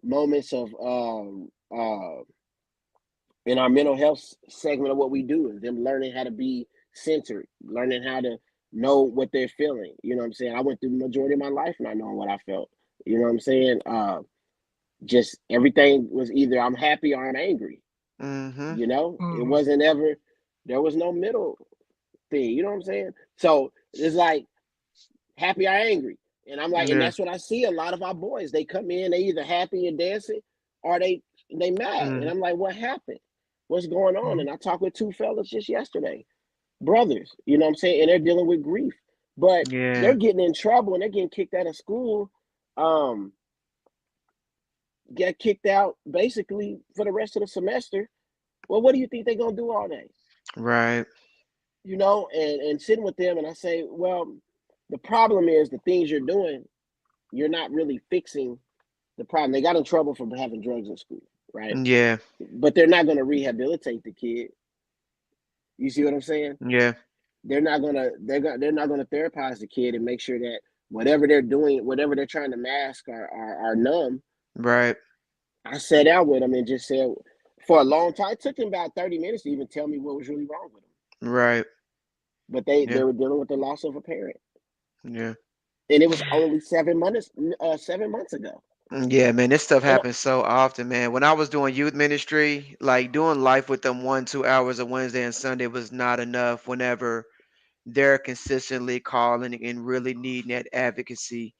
Speaker 2: moments of in our mental health segment of what we do, is them learning how to be centered, learning how to know what they're feeling. You know what I'm saying? I went through the majority of my life not knowing what I felt. You know what I'm saying? Just everything was either I'm happy or I'm angry.
Speaker 3: Mm-hmm.
Speaker 2: It
Speaker 3: Mm.
Speaker 2: wasn't ever, there was no middle thing. You know what I'm saying? So it's like happy or angry. And I'm like, and
Speaker 3: Yeah.
Speaker 2: that's what I see a lot of our boys. They come in, they either happy and dancing or they mad. And
Speaker 3: Mm.
Speaker 2: I'm like, what happened? What's going on?
Speaker 3: Mm.
Speaker 2: And I talked with two fellas just yesterday, brothers, you know what I'm saying? And they're dealing with grief. But they're
Speaker 3: Yeah.
Speaker 2: getting in trouble and they're getting kicked out of school. Um, get kicked out basically for the rest of the semester. Well, what do you think they're gonna do all day?
Speaker 3: Right.
Speaker 2: And sitting with them, and I say, well, the problem is the things you're doing. you're not really fixing the problem. They got in trouble for having drugs in school, right?
Speaker 1: Yeah.
Speaker 2: But they're not going to rehabilitate the kid. You see what I'm saying?
Speaker 1: Yeah.
Speaker 2: They're not gonna therapize the kid and make sure that whatever they're doing, whatever they're trying to mask are numb.
Speaker 1: Right.
Speaker 2: I sat down with them and just said for a long time. It took them about 30 minutes to even tell me what was really wrong with them.
Speaker 1: Right.
Speaker 2: But they
Speaker 1: Yeah.
Speaker 2: were dealing with the loss of a parent,
Speaker 1: Yeah.
Speaker 2: and it was only 7 months ago.
Speaker 1: Yeah, man, this stuff
Speaker 2: And
Speaker 1: happens so often, man. When I was doing youth ministry, like doing life with them 1, 2 hours a Wednesday and Sunday was not enough whenever they're consistently calling and really needing that advocacy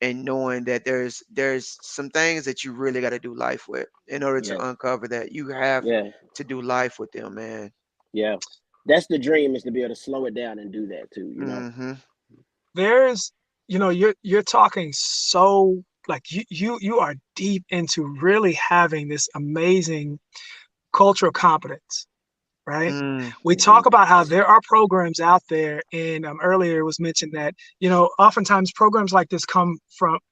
Speaker 1: and knowing that there's some things that you really got to do life with in order to
Speaker 2: yes,
Speaker 1: uncover that. You have
Speaker 2: yeah,
Speaker 1: to do life with them, man.
Speaker 2: yeah, that's the dream, is to be able to slow it down and do that too.
Speaker 1: Mm-hmm.
Speaker 3: There's, you're talking so like you are deep into really having this amazing cultural competence, right?
Speaker 1: Mm.
Speaker 3: We
Speaker 2: Hmm.
Speaker 3: talk about how there are programs out there, and earlier it was mentioned that oftentimes programs like this come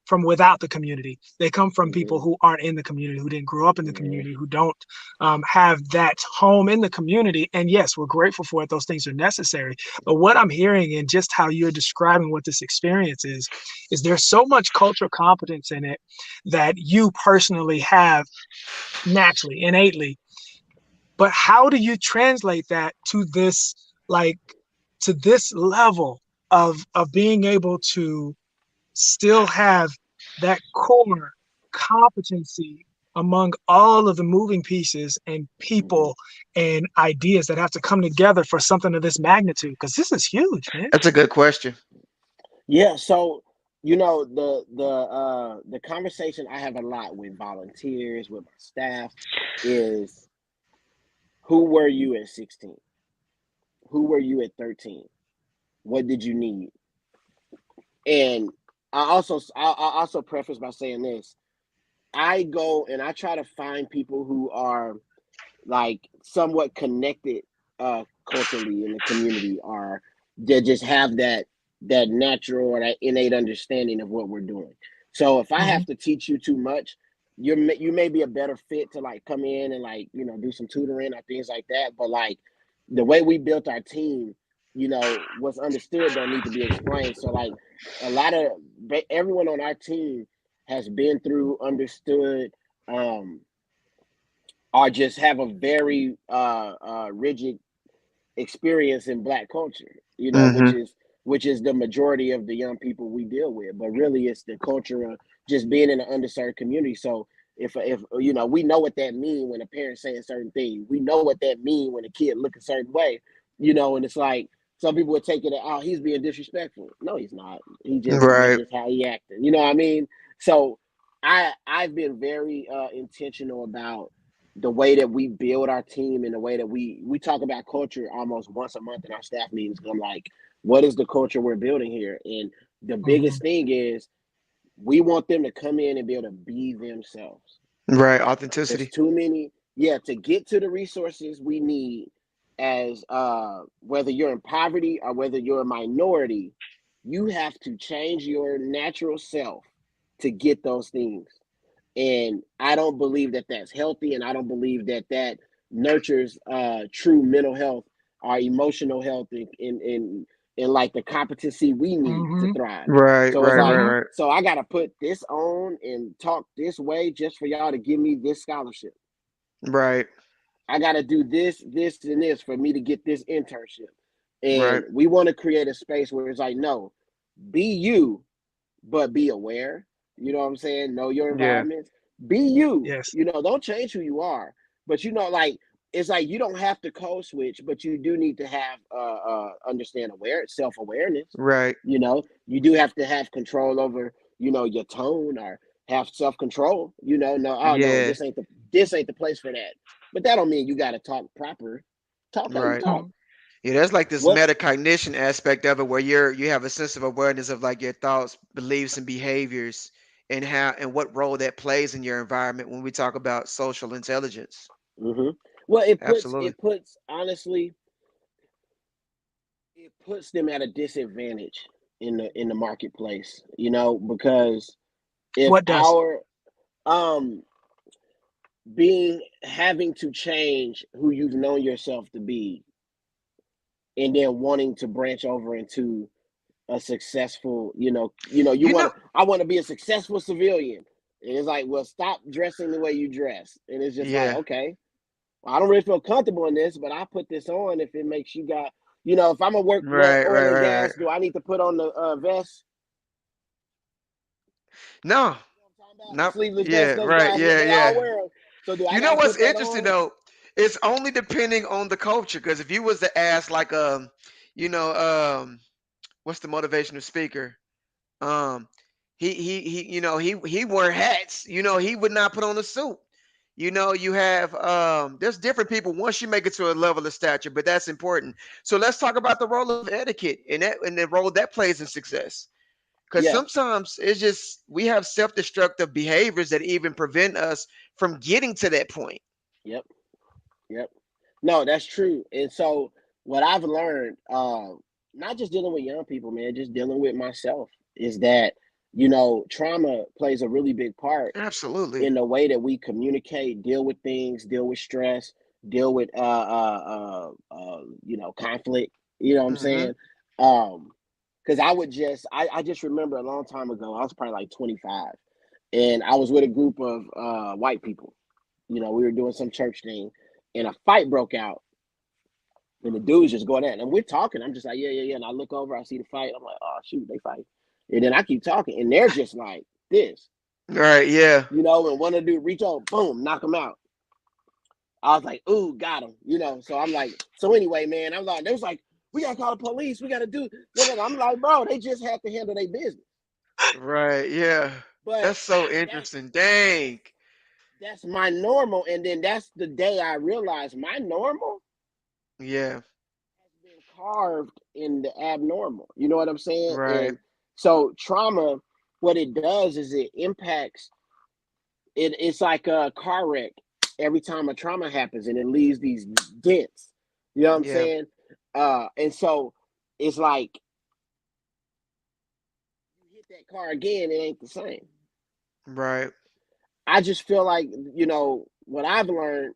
Speaker 3: from without the community. They come from people
Speaker 2: Hmm.
Speaker 3: who aren't in the community, who didn't grow up in the
Speaker 2: Hmm.
Speaker 3: community, who don't have that home in the community. And yes, we're grateful for it; those things are necessary. But what I'm hearing and just how you're describing what this experience is there's so much cultural competence in it that you personally have naturally, innately, but how do you translate that to this, like, to this level of being able to still have that core competency among all of the moving pieces and
Speaker 2: Hmm.
Speaker 3: people and ideas that have to come together for something of this magnitude? Because this is huge, man.
Speaker 1: That's a good question.
Speaker 2: Yeah, so the conversation I have a lot with volunteers, with my staff, is who were you at 16? Who were you at 13? What did you need? And I also preface by saying this. I go and I try to find people who are like somewhat connected culturally in the community, or that just have that natural or that innate understanding of what we're doing. So if I
Speaker 3: Hmm.
Speaker 2: have to teach you too much, you may be a better fit to like come in and like do some tutoring or things like that. But like the way we built our team, what's understood don't need to be explained. So like a lot of everyone on our team has been through, understood, um, or just have a very rigid experience in Black culture,
Speaker 1: Mm-hmm.
Speaker 2: which is the majority of the young people we deal with. But really, it's the culture of just being in an underserved community. So if we know what that means when a parent's saying certain things. We know what that means when a kid look a certain way, and it's like some people would take it as, oh, he's being disrespectful. No, he's not. That's
Speaker 1: Right.
Speaker 2: just how he acting. You know what I mean? So I've been very intentional about the way that we build our team, and the way that we talk about culture almost once a month in our staff meetings. I'm like, what is the culture we're building here? And the
Speaker 3: Hmm.
Speaker 2: biggest thing is we want them to come in and be able to be themselves.
Speaker 1: Right.
Speaker 2: There's
Speaker 1: Authenticity.
Speaker 2: too many, yeah, to get to the resources we need, as whether you're in poverty or whether you're a minority, you have to change your natural self to get those things. And I don't believe that that's healthy, and I don't believe that that nurtures true mental health or emotional health, in like the competency we need to
Speaker 3: Hmm.
Speaker 2: thrive.
Speaker 1: Right.
Speaker 2: So it's
Speaker 1: Right. Right.
Speaker 2: like,
Speaker 3: Hmm.
Speaker 1: Right.
Speaker 2: so I got to put this on and talk this way just for y'all to give me this scholarship.
Speaker 1: Right.
Speaker 2: I got to do this and this for me to get this internship. And
Speaker 1: Right.
Speaker 2: we want to create a space where it's like, no, be you, but be aware. You know what I'm saying? Know your
Speaker 1: Yeah.
Speaker 2: environments. Be you.
Speaker 3: Yes.
Speaker 2: Don't change who you are. But like it's like you don't have to code switch, but you do need to have understand self awareness.
Speaker 1: Right.
Speaker 2: You do have to have control over your tone, or have self control. No, oh no,
Speaker 1: Yeah.
Speaker 2: this ain't the place for that. But that don't mean you got to talk proper. Talk how you
Speaker 1: Right.
Speaker 2: talk.
Speaker 3: Hmm.
Speaker 1: Yeah, there's like this
Speaker 2: What?
Speaker 1: metacognition aspect of it where you have a sense of awareness of like your thoughts, beliefs, and behaviors, and how and what role that plays in your environment when we talk about social intelligence.
Speaker 2: Hmm. Well, it puts
Speaker 1: Absolutely.
Speaker 2: it puts honestly, it puts them at a disadvantage in the marketplace, you know, because if
Speaker 3: What does?
Speaker 2: our um being having to change who you've known yourself to be and then wanting to branch over into a successful, you
Speaker 1: You
Speaker 2: want
Speaker 1: know,
Speaker 2: to, I want to be a successful civilian. And it's like, well, stop dressing the way you dress. And it's just like,
Speaker 1: yeah,
Speaker 2: okay, well, I don't really feel comfortable in this, but I put this on if it makes you got, if I'm gonna work
Speaker 1: right,
Speaker 2: oil
Speaker 1: right,
Speaker 2: and
Speaker 1: right, right.
Speaker 2: gas, do I need to put on the vest?
Speaker 1: No,
Speaker 2: You know what I'm talking about? The
Speaker 1: not
Speaker 2: sleeveless
Speaker 1: yeah,
Speaker 2: vest, those
Speaker 1: right,
Speaker 2: guys,
Speaker 1: yeah,
Speaker 2: they all
Speaker 1: yeah.
Speaker 2: wear them. So do I
Speaker 1: You
Speaker 2: got
Speaker 1: know
Speaker 2: to
Speaker 1: what's
Speaker 2: put that
Speaker 1: interesting
Speaker 2: on?
Speaker 1: though? It's only depending on the culture. Because if you was to ask like you know, what's the motivational speaker? Um, he wore hats. You know, he would not put on a suit. You know, you have there's different people once you make it to a level of stature, but that's important. So let's talk about the role of etiquette and the role that plays in success. Because
Speaker 2: Yeah.
Speaker 1: sometimes it's just we have self-destructive behaviors that even prevent us from getting to that point.
Speaker 2: Yep. Yep. No, that's true. And so what I've learned, not just dealing with young people, man, just dealing with myself, is that, trauma plays a really big part
Speaker 1: Absolutely.
Speaker 2: in the way that we communicate, deal with things, deal with stress, deal with conflict. You know what I'm
Speaker 1: Hmm.
Speaker 2: saying? Because I just remember a long time ago, I was probably like 25, and I was with a group of white people. We were doing some church thing, and a fight broke out, and the dude's just going at it. And we're talking. I'm just like, yeah, yeah, yeah. And I look over, I see the fight. I'm like, oh shoot, they fight. And then I keep talking, and they're just like this,
Speaker 1: Right. Yeah.
Speaker 2: and one of the dude reach out, boom, knock him out. I was like, ooh, got him. So I'm like, so anyway, man, I'm like, they was like, we gotta call the police, we gotta do. I'm like, bro, they just have to handle their business.
Speaker 1: Right. Yeah.
Speaker 2: But
Speaker 1: That's so
Speaker 2: that's
Speaker 1: interesting. Dang.
Speaker 2: that's my normal, and then that's the day I realized my normal
Speaker 1: Yeah.
Speaker 2: has been carved in the abnormal. You know what I'm saying?
Speaker 1: Right.
Speaker 2: And so trauma, what it does is it impacts it. It's like a car wreck every time a trauma happens, and it leaves these dents. You know what I'm
Speaker 1: Yeah.
Speaker 2: saying? And so it's like you hit that car again, it ain't the same.
Speaker 1: Right.
Speaker 2: I just feel like what I've learned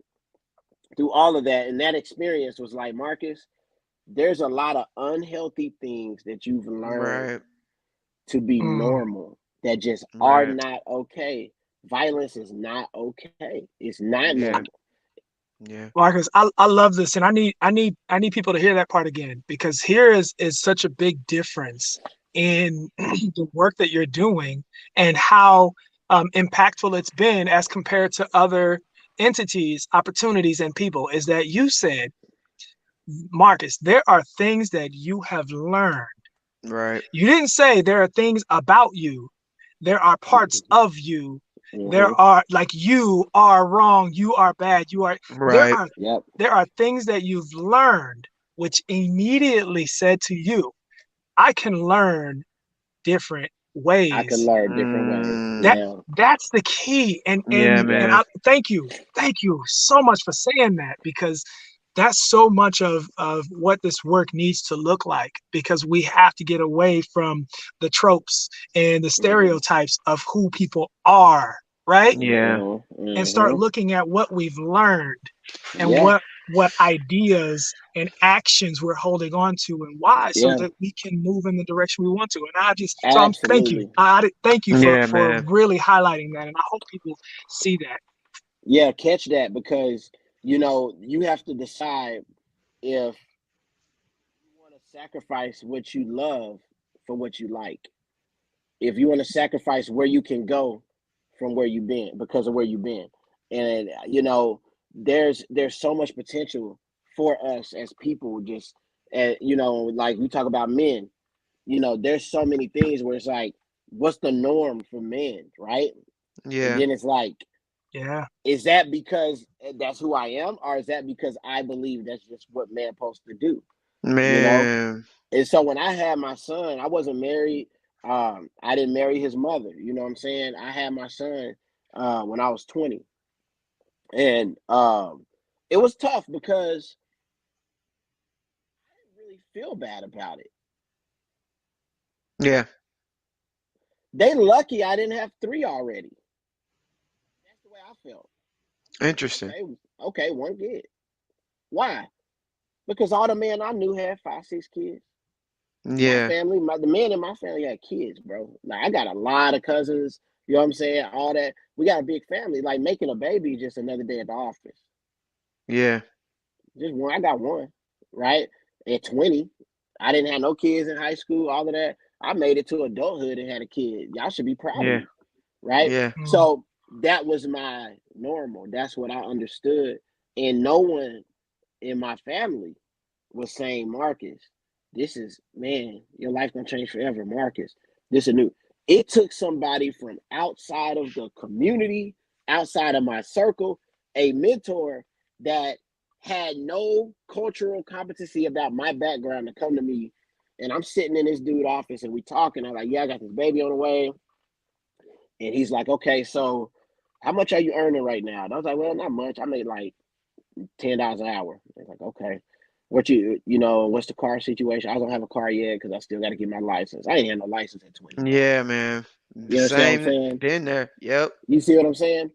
Speaker 2: through all of that and that experience was like, Marcus, there's a lot of unhealthy things that you've learned
Speaker 1: Right.
Speaker 2: to be
Speaker 3: Mm,
Speaker 2: normal that just are
Speaker 1: Right.
Speaker 2: not okay. Violence is not okay. It's not
Speaker 1: Yeah.
Speaker 2: normal.
Speaker 1: Yeah.
Speaker 3: Marcus, I love this, and I need people to hear that part again, because here is such a big difference in the work that you're doing and how impactful it's been as compared to other entities, opportunities, and people. Is that you said, Marcus, there are things that you have learned.
Speaker 1: Right.
Speaker 3: You didn't say there are things about you. There are parts of you. There
Speaker 2: Mm-hmm.
Speaker 3: are, like, you are wrong, you are bad, you are there
Speaker 1: Right.
Speaker 3: are
Speaker 2: Yep.
Speaker 3: there are things that you've learned which immediately said to you, I can learn different
Speaker 2: I could
Speaker 3: ways.
Speaker 2: learn different ways.
Speaker 3: That
Speaker 1: Mm.
Speaker 2: Yeah.
Speaker 3: that's the key. And
Speaker 1: Yeah,
Speaker 3: and
Speaker 2: Yep.
Speaker 3: and
Speaker 1: man.
Speaker 3: I thank you so much for saying that, because that's so much of what this work needs to look like, because we have to get away from the tropes and the
Speaker 2: Mm-hmm.
Speaker 3: stereotypes of who people are, right?
Speaker 1: Yeah.
Speaker 2: Mm-hmm.
Speaker 3: And start
Speaker 2: Mm-hmm.
Speaker 3: looking at what we've learned and
Speaker 2: Yeah.
Speaker 3: what ideas and actions we're holding on to and why, so
Speaker 2: Yeah.
Speaker 3: that we can move in the direction we want to. And I'm thank you.
Speaker 2: Absolutely.
Speaker 3: Thank you
Speaker 1: Yeah,
Speaker 3: for
Speaker 1: man.
Speaker 3: really highlighting that. And I hope people see that.
Speaker 2: Yeah, catch that, because you have to decide if you want to sacrifice what you love for what you like. If you want to sacrifice where you can go from where you've been because of where you've been. And there's so much potential for us as people, just like we talk about men, there's so many things where it's like, what's the norm for men, right? And
Speaker 1: Yeah.
Speaker 2: then it's like,
Speaker 3: Yeah.
Speaker 2: is that because that's who I am, or is that because I believe that's just what man's supposed to do? You know?
Speaker 1: Man.
Speaker 2: And so when I had my son, I wasn't married. I didn't marry his mother. You know what I'm saying? I had my son when I was 20, and it was tough because I didn't really feel bad about it.
Speaker 1: Yeah.
Speaker 2: They lucky I didn't have 3 already. That's the way I felt. I'm
Speaker 1: Interesting.
Speaker 2: like, okay, one kid. Why? Because all the men I knew had 5, 6 kids. My
Speaker 1: Yeah.
Speaker 2: family, the men in my family had kids, bro. Like I got a lot of cousins. You know what I'm saying? All that. We got a big family. Like making a baby is just another day at the office.
Speaker 1: Yeah.
Speaker 2: Just one. I got one. Right at 20, I didn't have no kids in high school. All of that. I made it to adulthood and had a kid. Y'all should be proud of
Speaker 1: Yeah.
Speaker 2: me. Right.
Speaker 1: Yeah.
Speaker 3: Mm.
Speaker 2: So that was my normal. That's what I understood. And no one in my family was saying, Marcus, this is, man, your life gonna change forever, Marcus. This is new. It took somebody from outside of the community, outside of my circle, a mentor that had no cultural competency about my background to come to me. And I'm sitting in this dude office and we talking. I'm like, yeah, I got this baby on the way. And he's like, okay, so how much are you earning right now? And I was like, well, not much. I made like $10 an hour. They're like, okay. What what's the car situation? I don't have a car yet because I still got to get my license. I ain't had no license at 20, bro.
Speaker 1: Yeah, man.
Speaker 2: You understand what I'm
Speaker 1: Same.
Speaker 2: saying?
Speaker 1: Been there. Yep.
Speaker 2: You see what I'm saying?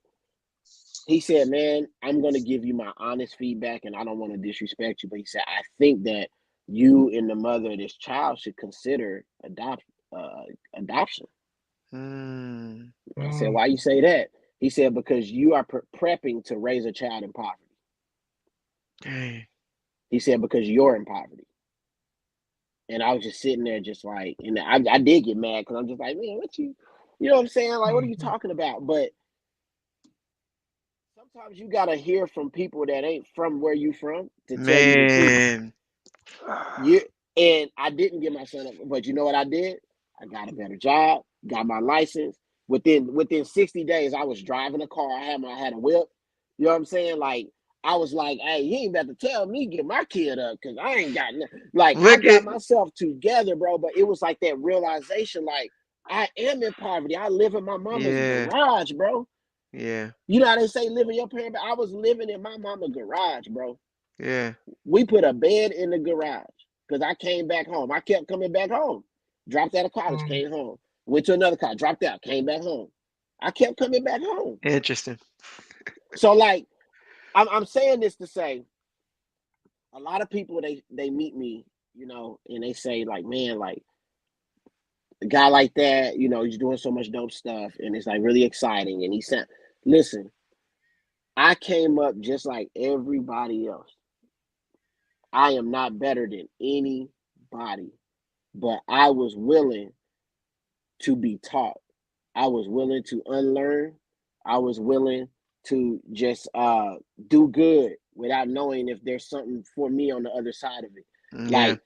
Speaker 2: He said, man, I'm going to give you my honest feedback and I don't want to disrespect you. But he said, I think that you and the mother of this child should consider adoption.
Speaker 1: Mm.
Speaker 2: I said,
Speaker 3: Mm.
Speaker 2: why you say that? He said, because you are prepping to raise a child in poverty.
Speaker 1: Dang.
Speaker 2: He said, because you're in poverty. And I was just sitting there just like, and I did get mad because I'm just like, man, you know what I'm saying? Like, what are you
Speaker 3: Mhm.
Speaker 2: talking about? But sometimes you got to hear from people that ain't from where you from to tell you the truth.
Speaker 1: Man.
Speaker 2: You And I didn't get my son up, but you know what I did? I got a better job, got my license. Within 60 days, I was driving a car. I had a whip. You know what I'm saying? Like I was like, hey, you ain't about to tell me get my kid up because I ain't got nothing. Like I
Speaker 1: Look
Speaker 2: got
Speaker 1: at.
Speaker 2: myself together, bro. But it was like that realization, like I am in poverty. I live in my mama's
Speaker 1: Yeah.
Speaker 2: garage, bro.
Speaker 1: Yeah.
Speaker 2: You know how they say live in your parents, but I was living in my mama's garage, bro.
Speaker 1: Yeah.
Speaker 2: We put a bed in the garage because I came back home. I kept coming back home. Dropped out of college,
Speaker 3: Mm.
Speaker 2: came home. Went to another college, dropped out, came back home. I kept coming back home.
Speaker 1: Interesting.
Speaker 2: So like I'm saying this to say a lot of people they meet me, and they say like, man, like a guy like that, he's doing so much dope stuff and it's like really exciting. And he said, listen, I came up just like everybody else. I am not better than anybody, but I was willing to be taught. I was willing to unlearn. I was willing to just do good without knowing if there's something for me on the other side of it.
Speaker 1: Yeah.
Speaker 2: Like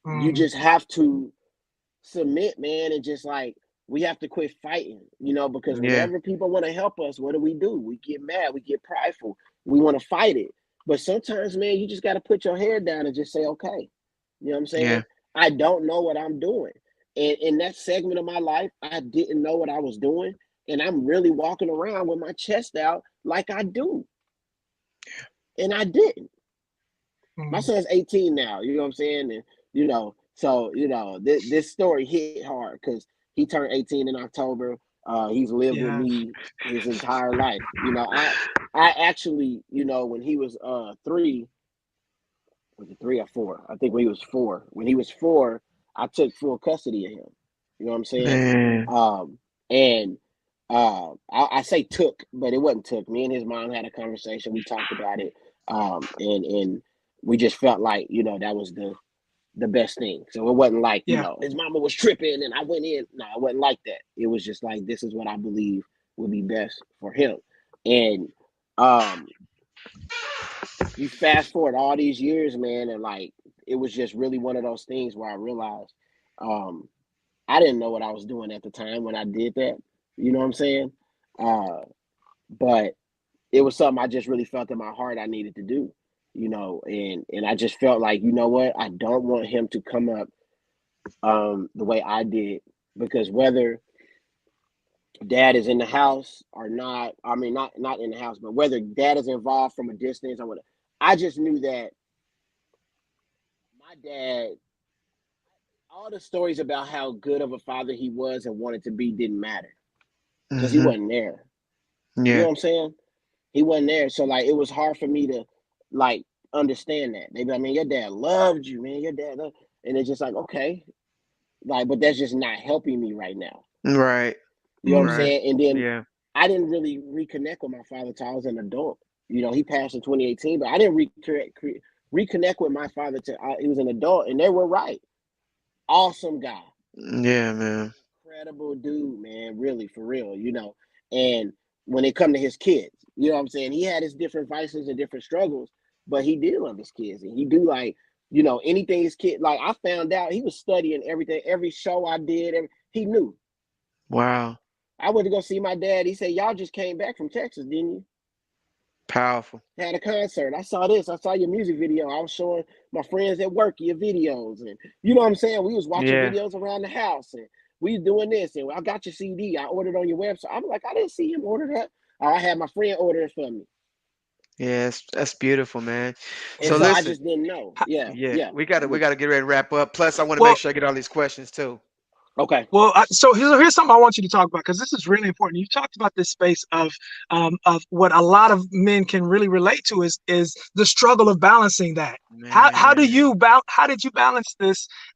Speaker 2: you
Speaker 3: Mm.
Speaker 2: just have to submit, man, and just like we have to quit fighting, because
Speaker 1: Yeah.
Speaker 2: whenever people want to help us, what do? We get mad, we get prideful, we want to fight it. But sometimes, man, you just got to put your head down and just say, okay, you know what I'm saying?
Speaker 1: Yeah.
Speaker 2: I don't know what I'm doing. And in that segment of my life, I didn't know what I was doing. And I'm really walking around with my chest out like I do. And I didn't. My
Speaker 3: Mm.
Speaker 2: son's 18 now, you know what I'm saying? And, so, this story hit hard because he turned 18 in October. He's lived with
Speaker 3: Yeah.
Speaker 2: me his entire life. I actually, when he was 3, was it 3 or 4? I think when he was 4. When he was 4, I took full custody of him. You know what I'm saying?
Speaker 1: Man.
Speaker 2: And I say took, but it wasn't took. Me and his mom had a conversation. We talked about it, and we just felt like that was the best thing. So it wasn't like
Speaker 3: Yeah.
Speaker 2: his mama was tripping and I went in. No, it wasn't like that. It was just like this is what I believe would be best for him. And um, you fast forward all these years, man, and like it was just really one of those things where I realized um, I didn't know what I was doing at the time when I did that. You know what I'm saying? Uh, but it was something I just really felt in my heart I needed to do. And I just felt like, you know what, I don't want him to come up the way I did, because whether dad is in the house or not, I mean not in the house, but whether dad is involved from a distance or whatever, I just knew that my dad, all the stories about how good of a father he was and wanted to be didn't matter because he
Speaker 1: Mm-hmm.
Speaker 2: wasn't there. You know
Speaker 1: Yeah.
Speaker 2: what I'm saying? He wasn't there. So like it was hard for me to like understand that. They be like, man, your dad loved you, man. Your dad loved, and it's just like, okay, like, but that's just not helping me right now.
Speaker 1: Right.
Speaker 2: You know what I'm
Speaker 3: Mm.
Speaker 1: Right.
Speaker 2: saying? And then
Speaker 1: Yeah.
Speaker 2: I didn't really reconnect with my father until I was an adult. You know, he passed in 2018, but I didn't reconnect with my father till he was an adult, and they were right. Awesome guy,
Speaker 1: Yeah, man.
Speaker 2: incredible dude, man. Really, for real, you know. And when it come to his kids, you know what I'm saying? He had his different vices and different struggles, but he did love his kids, and he do like, you know, anything his kid. Like I found out he was studying everything, every show I did. He knew.
Speaker 1: Wow.
Speaker 2: I went to go see my dad. He said, "Y'all just came back from Texas, didn't you?
Speaker 1: Powerful.
Speaker 2: Had a concert. I saw this. I saw your music video. I was showing my friends at work your videos, and you know what I'm saying. We was watching
Speaker 1: Yeah.
Speaker 2: videos around the house, and we was doing this. And I got your CD. I ordered on your website. I'm like, I didn't see him order that. I had my friend order it for me,
Speaker 1: Yeah, that's beautiful, man.
Speaker 2: and
Speaker 1: So
Speaker 2: so I
Speaker 1: listen,
Speaker 2: just didn't know. Yeah,
Speaker 1: yeah,
Speaker 2: yeah.
Speaker 1: we
Speaker 2: I'm with
Speaker 1: gotta get ready to wrap up. Plus, I want to make
Speaker 3: Well,
Speaker 1: sure I get all these questions too.
Speaker 2: okay.
Speaker 3: Well, so here's something I want you to talk about because this is really important. You talked about this space of what a lot of men can really relate to is the struggle of balancing that.
Speaker 1: Man.
Speaker 3: How did you balance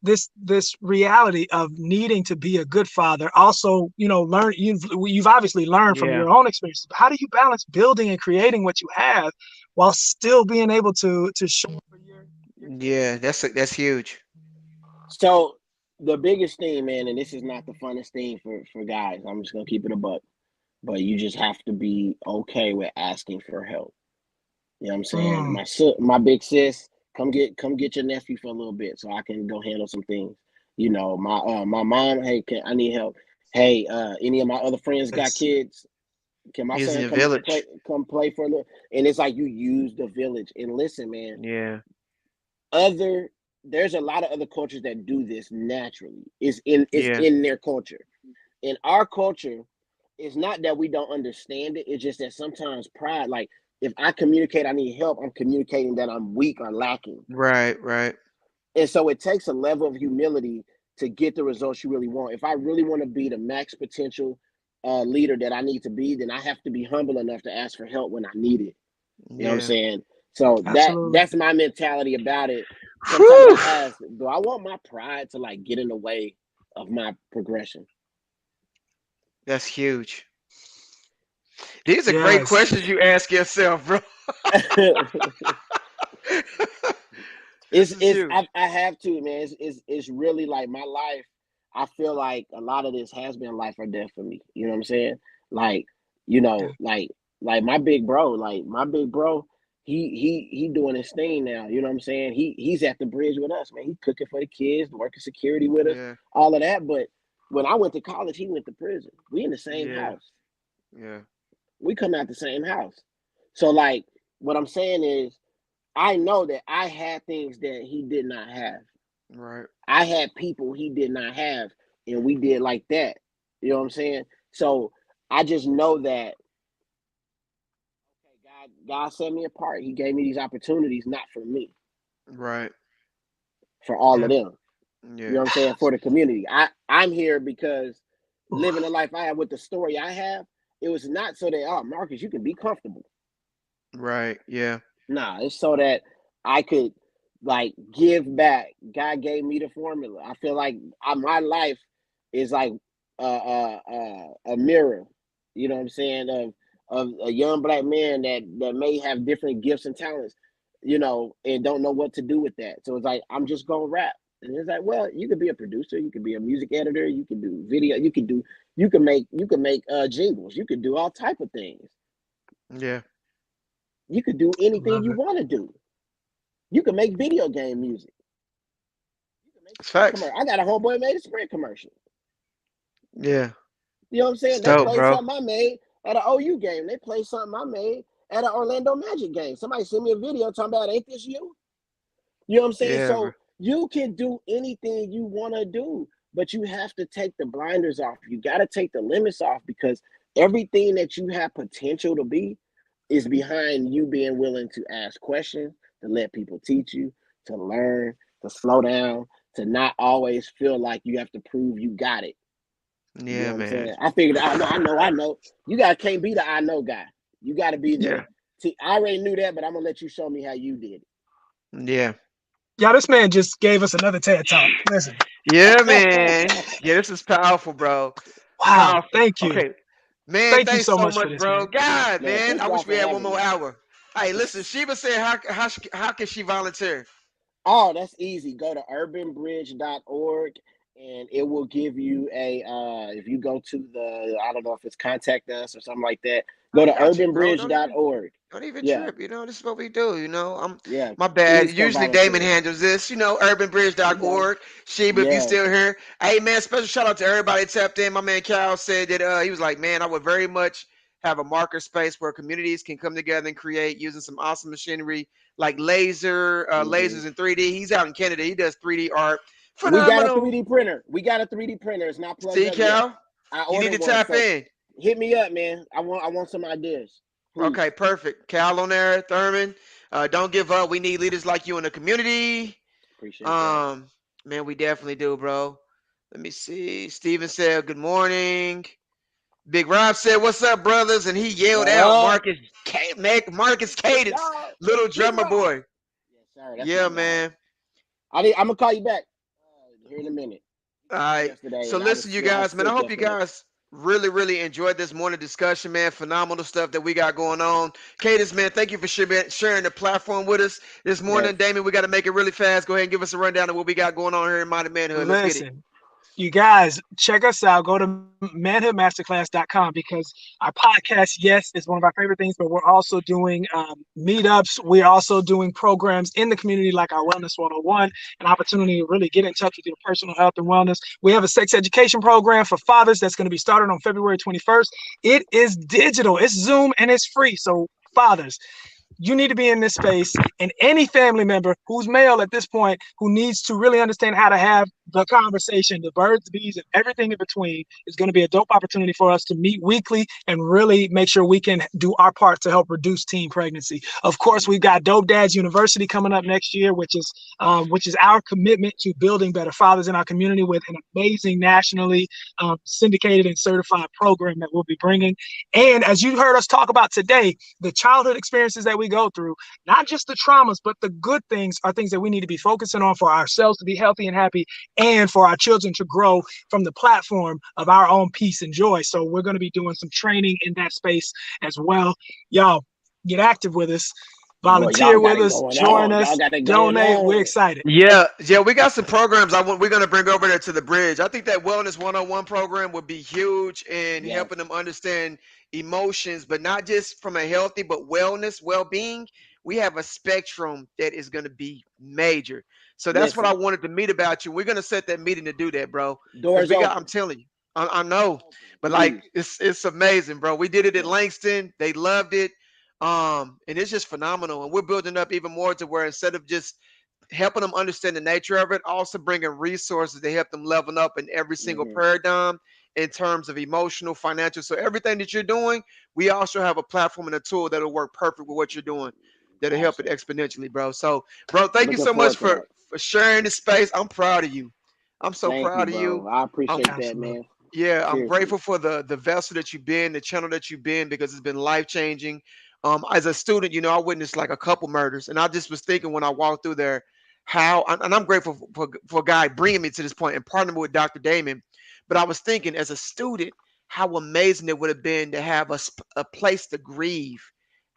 Speaker 3: this reality of needing to be a good father? Also, learn you've obviously learned from
Speaker 1: Yeah.
Speaker 3: your own experiences. But how do you balance building and creating what you have while still being able to show up for your kids?
Speaker 1: Yeah, that's huge.
Speaker 2: So the biggest thing, man, and this is not the funnest thing for guys. I'm just gonna keep it a buck, but you just have to be okay with asking for help. You know what I'm saying?
Speaker 3: Mm,
Speaker 2: My big sis, come get your nephew for a little bit so I can go handle some things. You know, my mom, hey, I need help. Hey, any of my other friends got
Speaker 3: yes.
Speaker 2: kids? Can my
Speaker 1: Using
Speaker 2: son
Speaker 1: your village.
Speaker 2: come play for a little? And it's like you use the village. And listen, man,
Speaker 1: Yeah.
Speaker 2: other there's a lot of other cultures that do this naturally. It's
Speaker 1: Yeah.
Speaker 2: in their culture. In our culture, it's not that we don't understand it. It's just that sometimes pride, like if I communicate I need help, I'm communicating that I'm weak or lacking.
Speaker 1: Right. Right.
Speaker 2: And so it takes a level of humility to get the results you really want. If I really want to be the max potential leader that I need to be, then I have to be humble enough to ask for help when I need it. You know what I'm
Speaker 1: Yeah.
Speaker 2: saying? So
Speaker 3: Absolutely.
Speaker 2: that's my mentality about it. Sometimes I
Speaker 1: Whew.
Speaker 2: ask, do I want my pride to like get in the way of my progression?
Speaker 1: That's huge. These are great
Speaker 3: Yes.
Speaker 1: questions you ask yourself, bro. This is
Speaker 2: it's
Speaker 1: huge.
Speaker 2: I have to, man. It's really like my life. I feel like a lot of this has been life or death for me. You know what I'm saying? Like, you
Speaker 3: Yeah.
Speaker 2: know, like my big bro, he doing his thing now. You know what I'm saying? He's at the bridge with us, man. He cooking for the kids, working security with us,
Speaker 1: Yeah.
Speaker 2: all of that. But when I went to college, he went to prison. We in the same
Speaker 1: Yeah.
Speaker 2: house.
Speaker 1: Yeah.
Speaker 2: We come out the same house. So like what I'm saying is I know that I had things that he did not have.
Speaker 1: Right.
Speaker 2: I had people he did not have, and we did like that. You know what I'm saying? So I just know that okay, God set me apart. He gave me these opportunities, not for me,
Speaker 1: Right.
Speaker 2: for all of
Speaker 3: Yeah.
Speaker 2: them. You know
Speaker 1: Yeah.
Speaker 2: what I'm saying? For the community. I'm here because living the
Speaker 3: Oof.
Speaker 2: life I have with the story I have, it was not so that Marcus, you can be comfortable.
Speaker 1: Right. Yeah.
Speaker 2: Nah, it's so that I could like give back. God gave me the formula. I feel like my life is like a mirror. You know what I'm saying? Of a young black man that may have different gifts and talents, you know, and don't know what to do with that. So it's like I'm just gonna rap. And it's like, well, you could be a producer, you could be a music editor, you could do video, you can make jingles, you could do all type of things.
Speaker 1: Yeah.
Speaker 2: You could do anything
Speaker 3: Love
Speaker 2: you
Speaker 3: it.
Speaker 2: want to do. You can make video game music. You can make
Speaker 1: It's
Speaker 2: Sprint
Speaker 1: facts.
Speaker 2: commercial. I got a homeboy made a Sprint commercial.
Speaker 1: Yeah.
Speaker 2: You know what I'm
Speaker 1: It's
Speaker 2: saying? They
Speaker 1: dope,
Speaker 2: played
Speaker 1: bro.
Speaker 2: something I made at an OU game. They played something I made at an Orlando Magic game. Somebody sent me a video talking about, ain't this you? You know what I'm saying?
Speaker 1: Yeah, bro.
Speaker 2: So you can do anything you want to do, but you have to take the blinders off. You got to take the limits off because everything that you have potential to be is behind you being willing to ask questions, to let people teach you, to learn, to slow down, to not always feel like you have to prove you got it. You know
Speaker 1: Yeah,
Speaker 2: what I'm
Speaker 1: man.
Speaker 2: saying? I figured I know. Can't be the I know guy. You got to be the.
Speaker 1: Yeah.
Speaker 2: I already knew that, but I'm gonna let you show me how you did
Speaker 1: Yeah.
Speaker 3: Yeah, this man just gave us another TED talk. Listen,
Speaker 1: Yeah, man.
Speaker 2: it.
Speaker 1: Yeah, this is powerful, bro.
Speaker 3: wow,
Speaker 1: Powerful.
Speaker 3: thank you.
Speaker 1: Okay. Man,
Speaker 3: Thank you
Speaker 1: thanks
Speaker 3: so
Speaker 1: so
Speaker 3: much for
Speaker 1: much,
Speaker 3: this,
Speaker 1: bro.
Speaker 3: man.
Speaker 1: God,
Speaker 2: Man,
Speaker 1: man.
Speaker 2: thank
Speaker 1: I
Speaker 2: y'all
Speaker 1: wish we
Speaker 2: for
Speaker 1: had one
Speaker 2: having
Speaker 1: more
Speaker 2: me.
Speaker 1: hour. Hey, listen, Sheba said how can she volunteer?
Speaker 2: Oh, that's easy. Go to urbanbridge.org and it will give you a if you go to the I don't know if it's contact us or something like that. Go
Speaker 1: I
Speaker 2: to
Speaker 1: got you, bro.
Speaker 2: urbanbridge.org.
Speaker 1: Don't even
Speaker 2: Yeah,
Speaker 1: trip. This is what we do. I'm
Speaker 2: yeah.
Speaker 1: my bad.
Speaker 2: Please come
Speaker 1: Usually Damon
Speaker 2: volunteer.
Speaker 1: handles this,
Speaker 2: You got it.
Speaker 1: urbanbridge.org. Sheba, if you
Speaker 2: Yeah.
Speaker 1: still here. Hey man, special shout out to everybody that tapped in. My man Cal said that he was like, man, I would very much have a marker space where communities can come together and create using some awesome machinery like
Speaker 2: Hmm.
Speaker 1: lasers in 3D. He's out in Canada. He does 3D art.
Speaker 2: We got a
Speaker 1: Phenomenal.
Speaker 2: 3D printer. It's not plugged
Speaker 1: See,
Speaker 2: up yet.
Speaker 1: Cal,
Speaker 2: I
Speaker 1: you need
Speaker 2: ordered
Speaker 1: to
Speaker 2: one,
Speaker 1: tap
Speaker 2: so
Speaker 1: in.
Speaker 2: hit me up, man. I want some ideas.
Speaker 1: Okay,
Speaker 2: Please.
Speaker 1: perfect. Cal on there, Thurman. Don't give up. We need leaders like you in the community.
Speaker 2: Appreciate that.
Speaker 1: Um, Man, we definitely do, bro. Let me see. Steven said, good morning. Big Rob said, what's up, brothers? And he yelled
Speaker 2: What
Speaker 1: out,
Speaker 2: up?
Speaker 1: Marcus
Speaker 2: Big
Speaker 1: Cadence,
Speaker 2: dog.
Speaker 1: little
Speaker 2: Big
Speaker 1: drummer
Speaker 2: Rob.
Speaker 1: boy.
Speaker 2: Yes, sir. That's my
Speaker 1: Yeah,
Speaker 2: guy.
Speaker 1: man.
Speaker 2: I'm gonna call you back here in a minute.
Speaker 1: All
Speaker 2: He called me
Speaker 1: right.
Speaker 2: yesterday,
Speaker 1: So
Speaker 2: and
Speaker 1: listen, you
Speaker 2: I was
Speaker 1: guys, man. I
Speaker 2: sick
Speaker 1: hope you
Speaker 2: yesterday.
Speaker 1: guys really enjoyed this morning discussion, man. Phenomenal stuff that we got going on. Cadence, man, thank you for sharing the platform with us this morning.
Speaker 2: Yes.
Speaker 1: Damon, we got to make it really fast. Go ahead and give us a rundown of what we got going on here in Mighty Manhood. Let's get it.
Speaker 3: Listen, you guys, check us out. Go to manhoodmasterclass.com because our podcast, yes, is one of our favorite things, but we're also doing meetups. We're also doing programs in the community like our Wellness 101, an opportunity to really get in touch with your personal health and wellness. We have a sex education program for fathers that's going to be started on February 21st. It is digital, it's Zoom, and it's free. So, fathers, you need to be in this space, and any family member who's male at this point who needs to really understand how to have the conversation, the birds, the bees, and everything in between is going to be a dope opportunity for us to meet weekly and really make sure we can do our part to help reduce teen pregnancy. Of course, we've got Dope Dads University coming up next year, which is our commitment to building better fathers in our community with an amazing nationally syndicated and certified program that we'll be bringing. And as you heard us talk about today, the childhood experiences that we go through, not just the traumas, but the good things are things that we need to be focusing on for ourselves to be healthy and happy and for our children to grow from the platform of our own peace and joy. So we're going to be doing some training in that space as well. Y'all get active with us,
Speaker 2: Boy, y'all
Speaker 3: volunteer
Speaker 2: got
Speaker 3: with
Speaker 2: it
Speaker 3: us,
Speaker 2: going
Speaker 3: join
Speaker 2: on. Y'all
Speaker 3: us,
Speaker 2: got it going
Speaker 3: donate. We're
Speaker 2: on.
Speaker 3: excited.
Speaker 1: Yeah, we got some programs we're gonna bring over there to the bridge. I think that Wellness 101 program would be huge in
Speaker 2: Yes.
Speaker 1: helping them understand emotions, but not just from a healthy, but wellness, well-being. We have a spectrum that is gonna be major. So that's what I
Speaker 2: Listen,
Speaker 1: wanted to meet about you. We're gonna set that meeting to do that, bro. Because
Speaker 2: doors
Speaker 1: I'm
Speaker 2: open.
Speaker 1: telling you, I know,
Speaker 2: Open.
Speaker 1: but like
Speaker 2: Please.
Speaker 1: it's amazing, bro. We did it at
Speaker 2: Yes.
Speaker 1: Langston. They loved it. And it's just phenomenal. And we're building up even more to where instead of just helping them understand the nature of it, also bringing resources to help them level up in every single
Speaker 2: Hmm.
Speaker 1: paradigm in terms of emotional, financial. So everything that you're doing, we also have a platform and a tool that'll work perfect with what you're doing. That'll help it
Speaker 2: Awesome.
Speaker 1: exponentially, bro. So, bro, thank you
Speaker 2: Looking
Speaker 1: so much
Speaker 2: forward to
Speaker 1: for
Speaker 2: that.
Speaker 1: sharing this space. I'm proud of you. I'm so
Speaker 2: Thank you,
Speaker 1: proud of you.
Speaker 2: bro. I
Speaker 1: I'm
Speaker 2: appreciate that,
Speaker 3: Absolutely.
Speaker 2: man.
Speaker 1: yeah, I'm
Speaker 2: Seriously.
Speaker 1: grateful for the vessel that you've been, the channel that you've been, because it's been life changing. As a student, I witnessed like a couple murders, and I just was thinking when I walked through there, and I'm grateful for a guy bringing me to this point and partnering with Dr. Damon. But I was thinking as a student, how amazing it would have been to have a place to grieve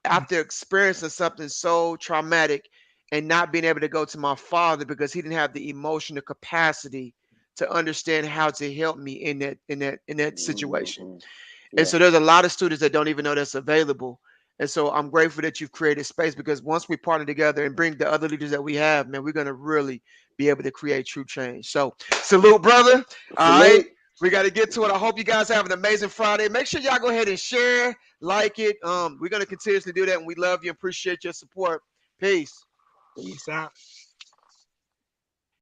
Speaker 1: after experiencing something so traumatic and not being able to go to my father because he didn't have the emotional capacity to understand how to help me in that situation.
Speaker 2: Hmm.
Speaker 1: And
Speaker 2: Yeah.
Speaker 1: so there's a lot of students that don't even know that's available. And so I'm grateful that you've created space because once we partner together and bring the other leaders that we have, man, we're gonna really be able to create true change. So salute, brother. All right.
Speaker 2: Salute.
Speaker 1: We got to get to it. I hope you guys have an amazing Friday. Make sure y'all go ahead and share, like it. We're gonna continuously do that, and we love you and appreciate your support. Peace.
Speaker 3: Peace out.